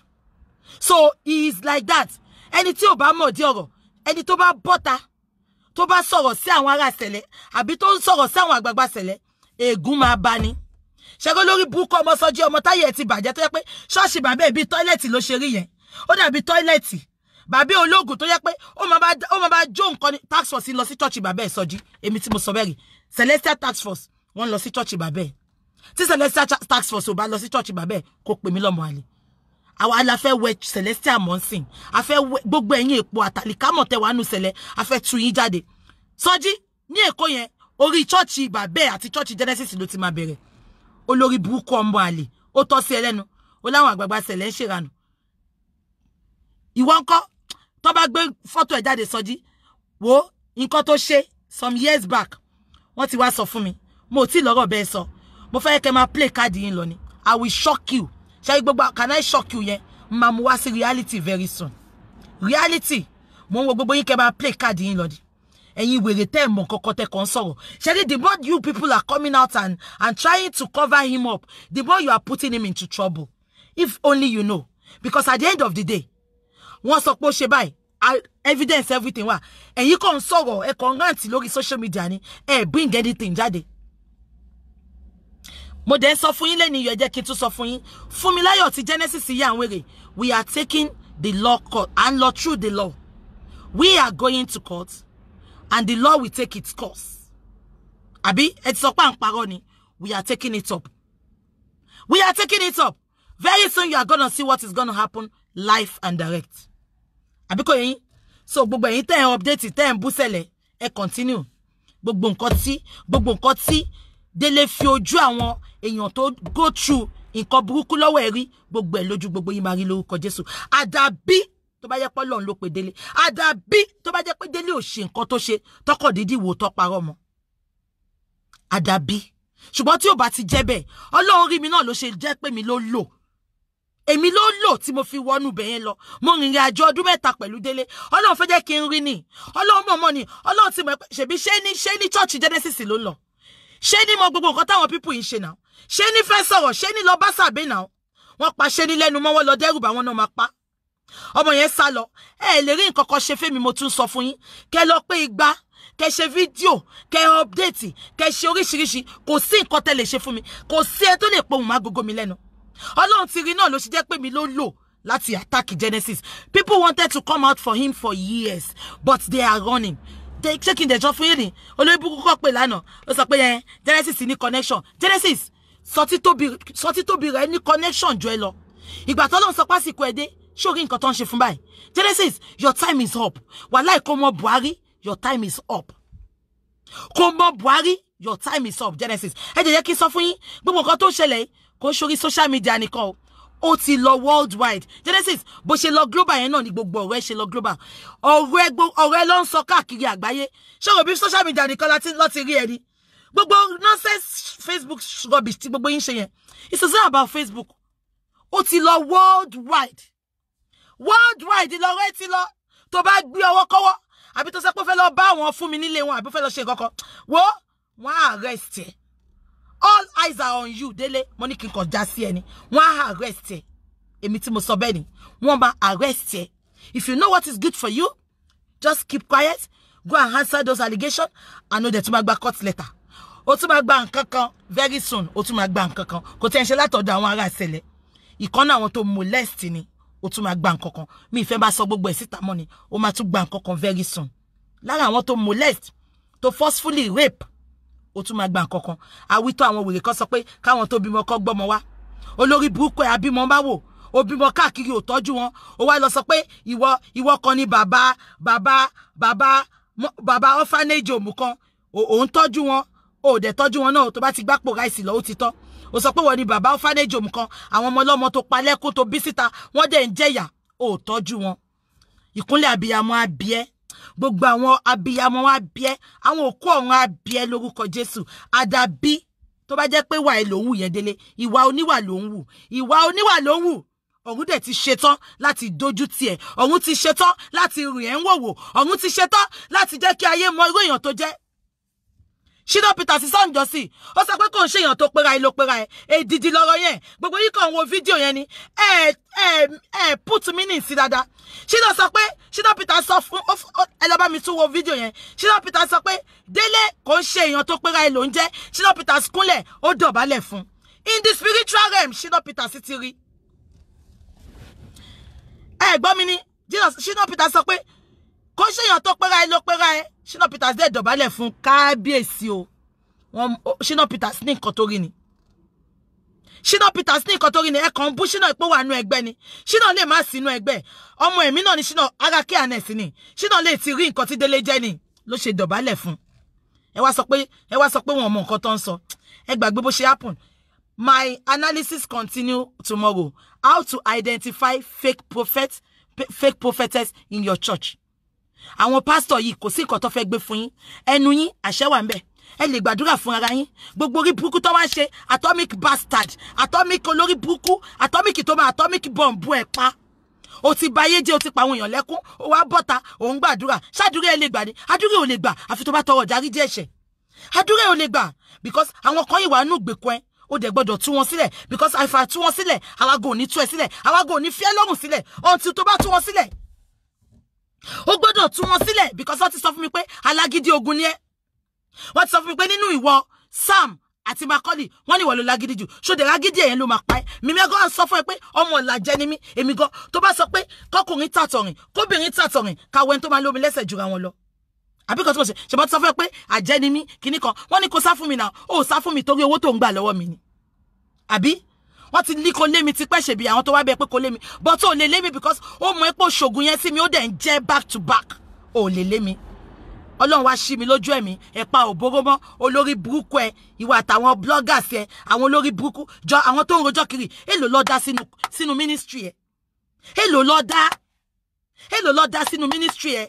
So he is like that. Ẹni tí ò bá mọ̀ di ọ̀rọ̀, ẹni tó bá bọ́ta, tó bá sọ̀rọ̀ sí àwọn ará Sẹ̀lẹ̀, àbí tó ń sọ̀rọ̀ sí àwọn àgbààgbà Sẹ̀lẹ̀, ègún máa bá ni. Ṣẹ́gun lórí burúkú ọmọ Sọjí, ọmọ táyé ti bàjẹ́ tó yẹ pé ṣọ́ọ̀ṣì bàbá ẹ̀ bí tọ́ílẹ̀tì ló ṣe rí yẹn. Ó dàbí tọ́ílẹ̀tì. Bàbá ológun tó yẹ pé ó máa bá jó nǹkan ní tax force lọ sí church bàbá ẹ̀ Sọjí. Èmi tí mo sọ bẹ́ẹ̀ rí. Celestial tax force wọ́n lọ sí church bàbá ẹ̀. Tí Celestial tax force ò bá lọ sí church bàbá ẹ̀, kò pè mí lọ́mọ àlè. Àwa la fẹ́ wẹ Celestial Monsin. A fẹ́ gbogbo ẹ̀yin èpo àtàlìkámọ̀ tẹ́ wà nù Sẹ̀lẹ̀. A fẹ́ tú yín jáde. Sọjí ní Èkó yẹn, orí church bàbá ẹ̀ àti church Genesis ló ti máa bẹ̀rẹ̀. Olórí burúkú ọmọ àlè. Ó tọ́ sí ẹlẹ́nu. Ó láwọn àgbààgbà Sẹ̀lẹ̀ ń ṣèrànù. Ìwọ ńkọ́ tó bá gbé photo ẹ̀ jáde Sọjí. Wo nǹkan tó ṣe some years back. Wọ́n ti wá sọ fún mi. Mo ti lọ́rọ̀ bẹ́ẹ̀ sọ. Mo fẹ́ kẹ́ máa play card yín lọ ni. I will shock you. Can I shock you yẹn? Mamu wá sí reality very soon. Reality. Mo wo gbogbo yín kẹ́ máa play card yín lọ di. Ẹ̀yin wèrè tẹ́ mọ̀ kọ́kọ́ tẹ́ kon sọ̀rọ̀. Ṣé the more you people are coming out and trying to cover him up, the more you are putting him into trouble. If only you know. Because at the end of the day, wọ́n sọ pé ó ṣe báyìí, evidence everything wà. Ẹ̀yin kon sọ̀rọ̀, ẹ kon rant lórí social media ni, bring anything jáde. Mo den sọ fún yín lẹ́ni yọ jẹ́ kí n tún sọ fún yín. Fúnmiláyọ̀ ti Genesis yà ń wèrè. We are taking the law court and law through the law. We are going to court and the law will take its course. Àbí ẹ ti sọ pé à ń parọ́ ni. We are taking it up. We are taking it up. Very soon you are going to see what is going to happen live and direct. Àbí kò yín. So gbogbo ẹ̀yin tẹ́ ẹ update tẹ́ ẹ ń bú Sẹ̀lẹ̀, ẹ continue. Gbogbo nǹkan tí Délé fi ojú àwọn èèyàn tó go through nǹkan burúkú lọ́wọ́ ẹ̀rí gbogbo ẹ̀ lójú gbogbo yín máa rí lórúkọ Jésù. Àdàbí tó bá jẹ́ pé Ọlọ́run ló pe Délé. Àdàbí tó bá jẹ́ pé Délé ò ṣe nǹkan tó ṣe tọkọ̀ dídí wò tó parọ́ mọ́. Àdàbí. Ṣùgbọ́n tí ò bá ti jẹ́ bẹ́ẹ̀, Ọlọ́run rí mi náà ló ṣe jẹ́ pé mi ló lò. Èmi ló lò tí mo fi wọnú bẹ̀ yẹn lọ. Mo rìnrìn àjò ọdún mẹ́ta pẹ̀lú Délé. Ọlọ́run fẹ́ jẹ́ kí n rí ni. Ọlọ́run mọ̀ ni. Ọlọ́run ti mọ̀ pé ṣebí ṣé ní church Genesis ló lọ. Ṣé ní mọ gbogbo nǹkan táwọn people yìí ṣe náà? Ṣé ní fẹ́ sọ̀rọ̀? Ṣé ní lọ bá sàbẹ̀ náà? Wọ́n pa ṣé ní lẹ́nu mọ́ wọ́n lọ dẹ́rù bá wọn náà máa pa. Ọmọ yẹn sá lọ. Ẹ lè rí nǹkan kan ṣe fẹ́mi mo tún sọ fún yín. Kẹ́ lọ pé igba, kẹ́ ṣe fídíò, kẹ́ update, kẹ́ ṣe oríṣiríṣi. Kò sí nǹkan tẹ́ lè ṣe fún mi. Kò sí ẹ tó lè pohùn má gogo mi lẹ́nu. Ọlọ́run ti rí náà ló ṣe jẹ́ pé mi ló lò láti attack Genesis. People wanted to come out for him for years, but they are running. They checking the job for you. Olóyìnbó kọ́kọ́ pè lánàá. Ó sọ pé yẹn Genesis ní connection. Genesis sọtí tóbi rẹ̀ ní connection jù ẹ lọ. Ìgbà tó lọ́n sọ pásìkò ẹ̀ dé, ṣó rí nǹkan tó ń ṣe fún báyìí. Genesis, your time is up. Wàláì kò mọ Buhari, your time is up. Kò mọ Buhari, your time is up. Genesis. Ẹ jẹ́ kí n sọ fún yín, gbogbo nǹkan tó ń ṣẹlẹ̀ kò sórí social media nìkan o. Ó ti lọ worldwide. Genesis, bó ṣe lọ global yẹn náà ni gbogbo ọ̀rọ̀ ẹ ṣe lọ global. Ọ̀rọ̀ ẹ ló ń sọ káàkiri àgbáyé. Ṣé o bí social media nìkan láti rí ẹni? gbogbo nonsense Facebook rubbish tí gbogbo yín ṣe yẹn. It's not about Facebook. Ó ti lọ worldwide. Worldwide lọ́rọ̀ ti lọ. Tó bá gbé ọwọ́ kọ́wọ́ àbí tó sọ pé fẹ́ lọ bá wọn fún mi nílé wọn àbí fẹ́ lọ ṣe nǹkan kan. Wo wọ́n arrest ẹ. All eyes are on you, Dele. Mo ní kí n kàn já sí ẹni. Wọ́n arrest ẹ. Èmi tí mo sọ bẹ́ẹ̀ ni. Wọ́n bá arrest ẹ. If you know what is good for you, just keep quiet. Go and answer those allegations. I know that you might gba court letter. O tún máa gba nǹkan kan very soon. O tún máa gba nǹkan kan. Kò tẹ́ ń ṣe látọ̀dọ̀ àwọn ará ìṣẹ̀lẹ̀. Ìkan náà àwọn tó molest ni. O tún máa gba nǹkan kan. Mi ìfẹ́ bá sọ gbogbo ẹ̀ síta mọ́ ni. O máa tún gba nǹkan kan very soon. Lára àwọn tó molest, tó forcefully rape. O tún máa gba nǹkan kan. Àwítọ́ àwọn wèrè kan sọ pé káwọn tó bímọ kọ́ gbọ́mọ wá. Olórí burúkú ẹ̀ abímọ bá wò. O bímọ káàkiri ò tọ́jú wọn. O wá lọ sọ pé ìwọ kan ni bàbá orphanage òmù kan. O ń tọ́jú wọn. O dẹ̀ tọ́jú wọn náà tó bá ti gbápò ráìsì lọ ó ti tọ́. O sọ pé wọ́n ni bàbá orphanage òmù kan. Àwọn ọmọ ọlọ́mọ tó palẹ́kún tó bí síta wọ́n dẹ̀ ń jẹ̀yà. O tọ́jú wọn. Ìkúnlẹ̀ abiyamọ abiyẹ́. Gbogbo àwọn abiyamọ abiyẹ́. Àwọn òkú ọ̀run abiyẹ́ lórúkọ Jésù. Àdàbí tó bá jẹ́ pé wà ẹ ló ń wù yẹn Délé. Ìwà oníwà ló ń wù. Ìwà oníwà ló ń wù. Ọ̀run dẹ̀ ti ṣetán láti dojú tì ẹ́. Ọ̀run ti ṣetán láti rìn ẹ́ ń wòwò. Ọ̀run ti ṣetán láti jẹ́ kí ayé mọ irú èèyàn tó jẹ́. Shina Peter sí sọ́njọ́ sí. Ó sọ pé kò ń ṣe èèyàn tó pera ẹ ló pera ẹ. Èdìdì lọ́rọ̀ yẹn. Gbogbo yín kàn wo fídíò yẹn ni. Put meaning sí dáadáa. Shina Peter sọ fún ẹ lọ bá mi tún wo fídíò yẹn. Shina Peter sọ pé Délé kò ń ṣe èèyàn tó pera ẹ ló ń jẹ́. Shina Peter kúnlẹ̀ ó dọ̀bálẹ̀ fún. In the spiritual realm, Shina Peter sì ti rí. Gbọ́ mi ni. Shina Peter sọ pé kò ṣe èèyàn tó pera ẹ ló pera ẹ. Shina Peters dẹ̀ dọ̀bálẹ̀ fún kábíyèsí o. Shina Peters ní nǹkan tó rí ni. Shina Peters ní nǹkan tó rí ni. Ẹ kàn bú Shina pé wà nú ẹgbẹ́ ni. Shina lè má sínú ẹgbẹ́. Ọmọ ẹ̀mí náà ni Shina ara kí àná sí ni. Shina lè ti rí nǹkan tí Délé jẹ́ ni ló ṣe dọ̀bálẹ̀ fún. Ẹ wá sọ pé wọn mọ nǹkan tó ń sọ. Ẹ gbàgbé bó ṣe happen. My analysis continue tomorrow. How to identify fake prophetess in your church. Àwọn pastor yìí kò sí nǹkan tó fẹ́ gbé fún yín. Ẹnu yín àṣẹ wà ńbẹ̀. Ẹ lè gbàdúrà fún ara yín. Gbogbo orí burúkú tó wá ṣe atomic bastard, atomic olórí burúkú, atomic tó máa atomic bomb ẹ pa. O ti ba ayé jẹ́, o ti pa àwọn èèyàn lẹ́kún, o wá bọ́ta, o ń gbàdúrà. Ṣàdúrà ẹ lè gbà ni. Àdúrà ò lè gbà àfi tó bá tọrọ ìdáríjì ẹ̀ṣẹ̀. Àdúrà ò lè gbà because àwọn kan yìí wà nínú ìgbèkùn ẹ. Ó dẹ̀ gbọ́dọ̀ tú wọn sílẹ̀ because àìfà tú wọn sílẹ̀, àwa go ní tú ẹ sílẹ̀, àwa go ní fi ẹ́ lọ́rùn sílẹ̀ until tó bá tú wọn sílẹ̀. Ó gbọ́dọ̀ tú wọn sílẹ̀ because wọ́n ti sọ fún mi pé alágídí ogun ni ẹ́. Wọ́n ti sọ fún mi pé nínú ìwọ Sam àti Macaulay wọ́n ní ìwọ ló lágídí jù. Ṣòdè lágídí ẹ̀yẹn ló máa pa ẹ́. Mímí ẹ̀gọ́ sọ fún ẹ pé ọmọ ìlàjẹ ni mí. Èmi gan tó bá sọ pé kọkùnrin tàtọ̀rìn kóbìnrin tàtọ̀rìn káwẹ́ tó máa lómi lẹ́sẹ̀ jura wọn lọ. Àbí kan tó ṣe ṣe bá sọ fún ẹ pé àjẹ́ ni mí kíní kan. Wọ́n ní kó sá fún mi náà. Ó sá fún mi torí owó tó ń gbà lọ́wọ́ mi ni. Àbí wọ́n ti ní kó lé mi ti pẹ́ ṣe bí àwọn tó wá bẹ pé kó lé mi but ó lè lé mi because ó mọ̀ pé ṣògùn yẹn sí mi ó dẹ̀ ń jẹ́ back to back. Ó lè lé mi. Ọlọ́run wá ṣí mi lójú ẹ̀mí ẹ̀pa òbóró mọ́ olórí burúkú ẹ ìwà àtàwọn bloggers ẹ àwọn olórí burúkú jọ àwọn tó ń rojọ́ kiri èlò lọ dá sínú ministry ẹ èlò lọ dá sínú ministry ẹ.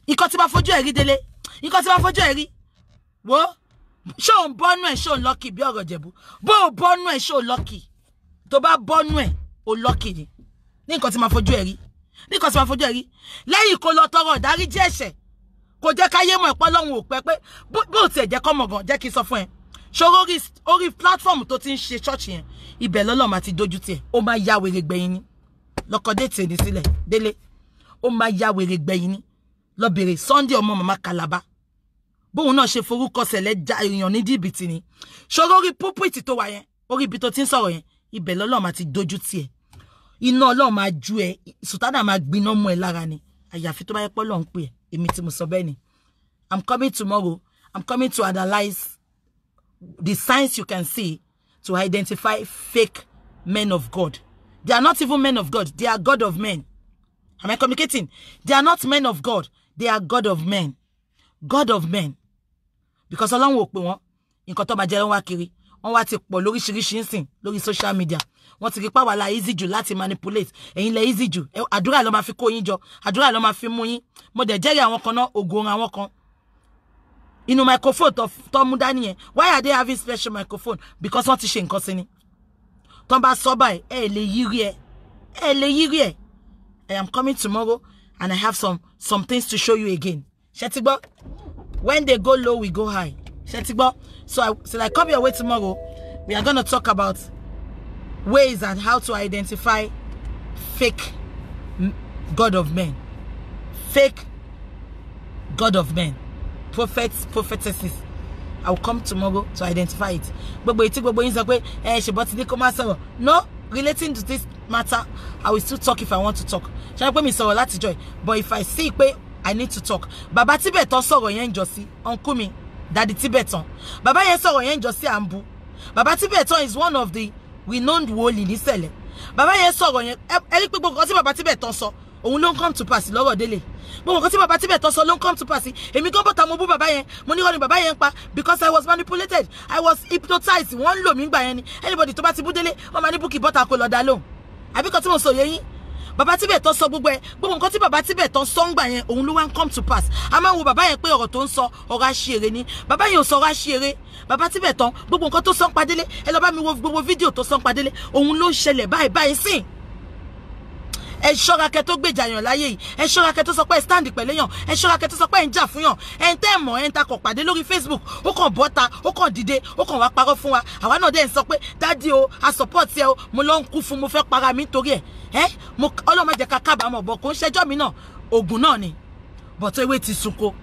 Nǹkan tí bá fojú ẹ rí Délé nǹkan tí bá fojú ẹ rí wo ṣó ń bọ́nú ẹ̀ ṣó ń lọ́kì bí ọ̀rọ̀ Jẹ̀bú bó o bọ́nú ẹ̀ ṣó lọ́kì tó bá bọ́nú ẹ̀ o lọ́kì ni ní nǹkan tí máa fojú ẹ̀ rí nǹkan tí máa fojú ẹ̀ rí lẹ́yìn kó lọ tọrọ ìdáríjì ẹ̀ṣẹ̀ kò jẹ́ káyé mọ̀ ẹ̀pọ̀ lọ́hùn ò pẹ́ pé bó tiẹ̀ jẹ́ kọ́mọ̀ gan jẹ́ kí n sọ fún ẹ ṣòro orí platform tó ti ń ṣe church yẹn ibẹ̀ lọ́lọ́ máa ti dojú tiẹ̀ ó máa ya wèrè gbẹ̀yìn ni lọ́kọ̀ déètì ẹni sílẹ̀ Délé ó máa ya wèrè gbẹ̀yìn ni lọ bèrè Sunday ọmọ màmá Kalaba bóun náà ṣe forúkọ sẹ̀lẹ̀ já èèyàn ní jìbìtì ni ṣòro orí púpìtì tó wà yẹn orí ibi tó ti ń sọ̀rọ̀ yẹn ibẹ̀ lọ́lọ́ máa ti dojú tiẹ̀ iná Ọlọ́run máa ju ẹ sùtánà máa gbiná mú ẹ lára ni àyàfi tó bá yẹ pé Ọlọ́run pè ẹ́ èmi tí mo sọ bẹ́ẹ̀ ni I'm coming tomorrow. I'm coming to analyze the signs you can see to identify fake men of God. They are not even men of God. They are God of men. Am I communicating? They are not men of God. They are God of men. God of men. Because Ọlọ́run wò pé wọ́n nǹkan tó bá jẹ́ wọ́n wá kiri. Wọ́n wá ti pọ̀ lóríṣiríṣi ńsìn lórí social media. Wọ́n ti rí pa wà la easy jù láti manipulate. Ẹ̀yin lẹ easy jù. Àdúrà ló máa fi kó yín jọ. Àdúrà ló máa fi mú yín. Mo dẹ̀ jẹ́rìí àwọn kan náà ògo àwọn kan. inú microphone tó mú dání yẹn. Why are they having special microphone? Because wọ́n ti ṣe nǹkan sí ni. Tó bá sọ báyìí ẹ lè yiri ẹ. I am coming tomorrow and I have some things to show you again. Shetigbo, when they go low, we go high. Shetigbo. So I come your way tomorrow. We are going to talk about ways and how to identify fake God of men. Fake God of men. Prophets, prophetesses. I will come tomorrow to identify it. No, relating to this matter, I will still talk if I want to talk. But if I see I need to talk. Baba Tibeton sọ̀rọ̀ yẹn jọ́sí, uncle mi, Daddy Tibeton. Baba yẹn sọ̀rọ̀ yẹn jọ́sí Ambu. Baba Tibeton is one of the renowned wòlíì ní Sẹ̀lẹ̀. Baba yẹn sọ̀rọ̀ yẹn, ẹ rí pé gbogbo nǹkan tí Baba Tibeton sọ, òun ló ń come to pass lọ́rọ̀ Délé. Gbogbo nǹkan tí Baba Tibeton sọ ló ń come to pass. Èmi gan bọ́ta mo bú baba yẹn, mo ní rọ́ ni baba yẹn pa because I was manipulated. I was hypnotized. Wọ́n lò mí gbà yẹn ni. Anybody tó bá ti bú Délé, wọ́n máa ní Bukky bọ́ta kó lọ dá lóhùn. Àbí kan tí mo sọ yé yín. Baba Tibeton sọ gbogbo nǹkan tí Baba Tibeton sọ ńgbà yẹn òun ló wá come to pass. A máa wo baba yẹn pé ọ̀rọ̀ tó ń sọ ọ̀rọ̀ àṣìírè ni. Baba yẹn ò sọ ọ̀rọ̀ àṣìírè. Baba Tibeton gbogbo nǹkan tó sọ ń pa Délé, ẹ lọ bá mi wo gbogbo fídíò tó sọ ń pa Délé, òun ló ń ṣẹlẹ̀ báyìí sìn. Ẹ ṣọ́ra kẹ́ tó gbèjà yàn láyé yìí. Ẹ ṣọ́ra kẹ́ tó sọ pé stand pẹ̀lẹ́ yàn. Ẹ ṣọ́ra kẹ́ tó sọ pé ẹ ń jà fún yàn. Ẹ ń tẹ́ mọ̀ ẹ ń ta kọ̀ pàdé lórí Facebook. Ó kàn bọ́ta, ó kàn dìde, ó kàn wá parọ́ fún wa. Àwa náà dẹ̀ ń sọ pé daddy o, a support ẹ o, mo lọ ń kú fún mo fẹ́ para mi nítorí ẹ̀. Mo Ọlọ́run má jẹ́ ká kábàámọ̀ bọ̀ kò ń ṣẹjọ́ mi náà. Ògùn náà ni. But ewé ti sunko.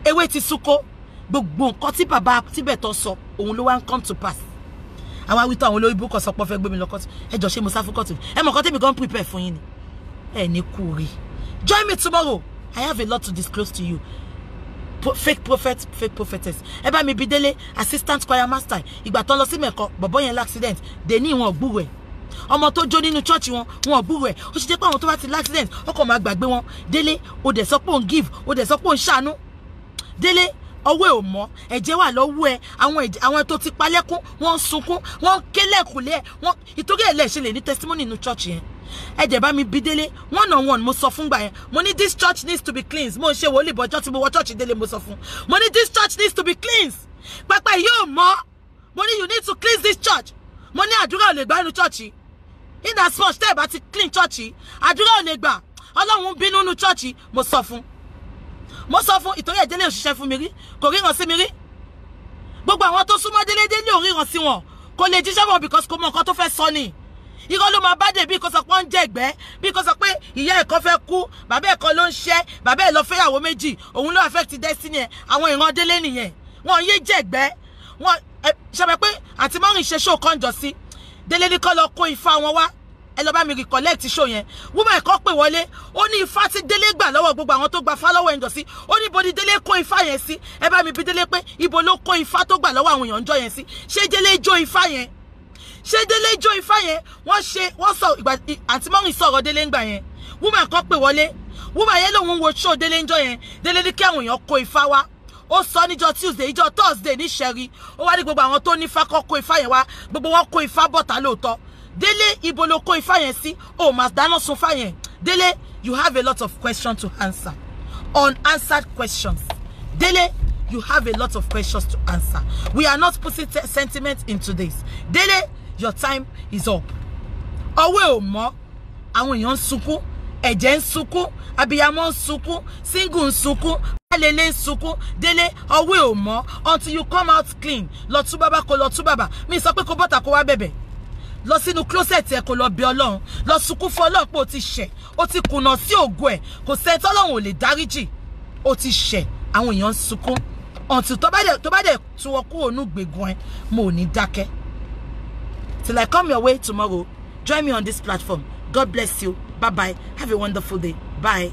Ewé ti sunko. Gbogbo nǹkan tí Baba Tibeton sọ, òun ló wá ń come to pass. Àwọn awítọ̀ àwọn olórí búkọ̀ sọ pé fẹ́ gbé mi lọ kọ́tù. Ẹ jọ ṣe mo sá fún kọ́tù. Ẹ mọ̀ nǹkan tèmi gan prepare fún yín ni. Join me tomorrow. I have a lot to disclose to you. Fake prophet, fake prophetess. Ẹ bá mi bi Délé, assistant choir master. Ìgbà tán lọ sí Mẹ́kọ, bọ̀bọ́ yẹn l'accident. Dé ní wọn gbúrò ẹ̀. Ọmọ tó jó nínú church wọn gbúrò ẹ̀. Ó sì jẹ́ pé àwọn tó bá ti l'accident, ó kàn máa gbàgbé wọn. Délé, ó dẹ̀ sọ pé ó ń give, ó dẹ̀ sọ pé ó ń ṣàánú. Délé, ọwọ́ ò mọ́, ẹ̀jẹ̀ wà lọ́wọ́ ẹ̀. Àwọn tó ti palẹ́kún, wọ́n sunkún, wọ́n kélẹ̀kùlé ẹ̀. Wọ́n ìtorí ẹ̀ lè ṣe lè ní testimony nínú church yẹn. Ẹ jẹ́ bá mi bi Délé one on one mo sọ fún gbà yẹn mo ní this church needs to be cleansed mo ṣe wòlíì bọ́jọ́ tí mo wọ church Délé mo sọ fún mo ní this church needs to be cleansed pẹpẹ yóò mọ́ mo ní you need to cleanse this church mo ní àdúrà ò lè gbà nínú church in as much tẹ́ ẹ bá ti clean church àdúrà ò lè gbà Ọlọ́run bínú nínú church mo sọ fún ìtorí ẹ̀ Délé ò ṣiṣẹ́ fún mi rí kò ríran sí mi rí gbogbo àwọn tó súnmọ́ Délé ò ríran sí wọn kò lè jíṣẹ́ wọn because kò mọ nǹkan tó fẹ́ sọ ni. Irọ́ ló máa bá dé bí kò sọ pé ó ń jẹ̀gbẹ́ bí kò sọ pé ìyá ẹ̀kọ́ fẹ́ kú bàbá ẹ̀kọ́ ló ń ṣẹ́ bàbá ẹ̀ lọ fẹ́yàwó méjì òun ló affect destiny ẹ̀ àwọn ìran Délé nìyẹn wọn yé jẹ̀gbẹ́ wọn ṣàbẹ̀ pé àti mọ́rin ṣe show kan jọ sí Délé ní kọ́ lọ kó ifá wọn wá ẹ lọ bá mi recollect show yẹn woman ẹ̀kọ́ pè wọlé ó ní ifá tí Délé gbà lọ́wọ́ gbogbo àwọn tó gba fá lọ́wọ́ ẹ̀ ń jọ sí ó ní ibo ni Délé kó ifá yẹn sí ẹ bá mi bi Délé pé ibo ló kó ifá tó gbà lọ́wọ́ àwọn èèyàn ń jọ yẹn sí ṣé Délé jó ifá yẹn ṣé Délé jó ifá yẹn wọ́n sọ ìgbà àǹtí mọ́rin sọ̀rọ̀ Délé ń gbà yẹn woman kan pè wọlé woman yẹn lòun wo show Délé ń jọ yẹn Délé ní kí àwọn èèyàn kó ifá wá ó sọ níjọ́ Tuesday ìjọ́ Thursday ní Ṣẹ̀rí ó wá ní gbogbo àwọn tó ní ifá kó ifá yẹn wá gbogbo wọn kó ifá bọ̀tà lóòótọ́ Délé ibo ló kó ifá yẹn sí ó máa dáná sun ifá yẹn Délé you have a lot of questions to answer unanswered questions Délé you have a lot of questions to answer we are not putting sentiment into this Délé your time is up. Ọwọ́ ò mọ́, àwọn èèyàn ń sunkún, ẹ̀jẹ̀ ń sunkún, abiyamọ ń sunkún, single ń sunkún, alele ń sunkún, Délé ọwọ́ ò mọ́ until you come out clean. Lọ tú bàbá kó lọ tú bàbá. Mi sọ pé kó bọ́tà kó wá bẹ̀bẹ̀. Lọ sínú closet ẹ kó lọ bẹ̀ Ọlọ́run. Lọ sunkún fún Ọlọ́run pé ó ti ṣẹ̀. Ó ti kùnà sí ògo ẹ̀. Kò sẹ́ni tí Ọlọ́run ò lè dáríjì. Ó ti ṣẹ̀. Àwọn èèyàn ń sunkún. Until tó bá dẹ̀ tú ọ kúrò nú gbègùn ẹ, mo ò ní dákẹ́. Till I come your way tomorrow, join me on this platform. God bless you. Bye-bye. Have a wonderful day. Bye.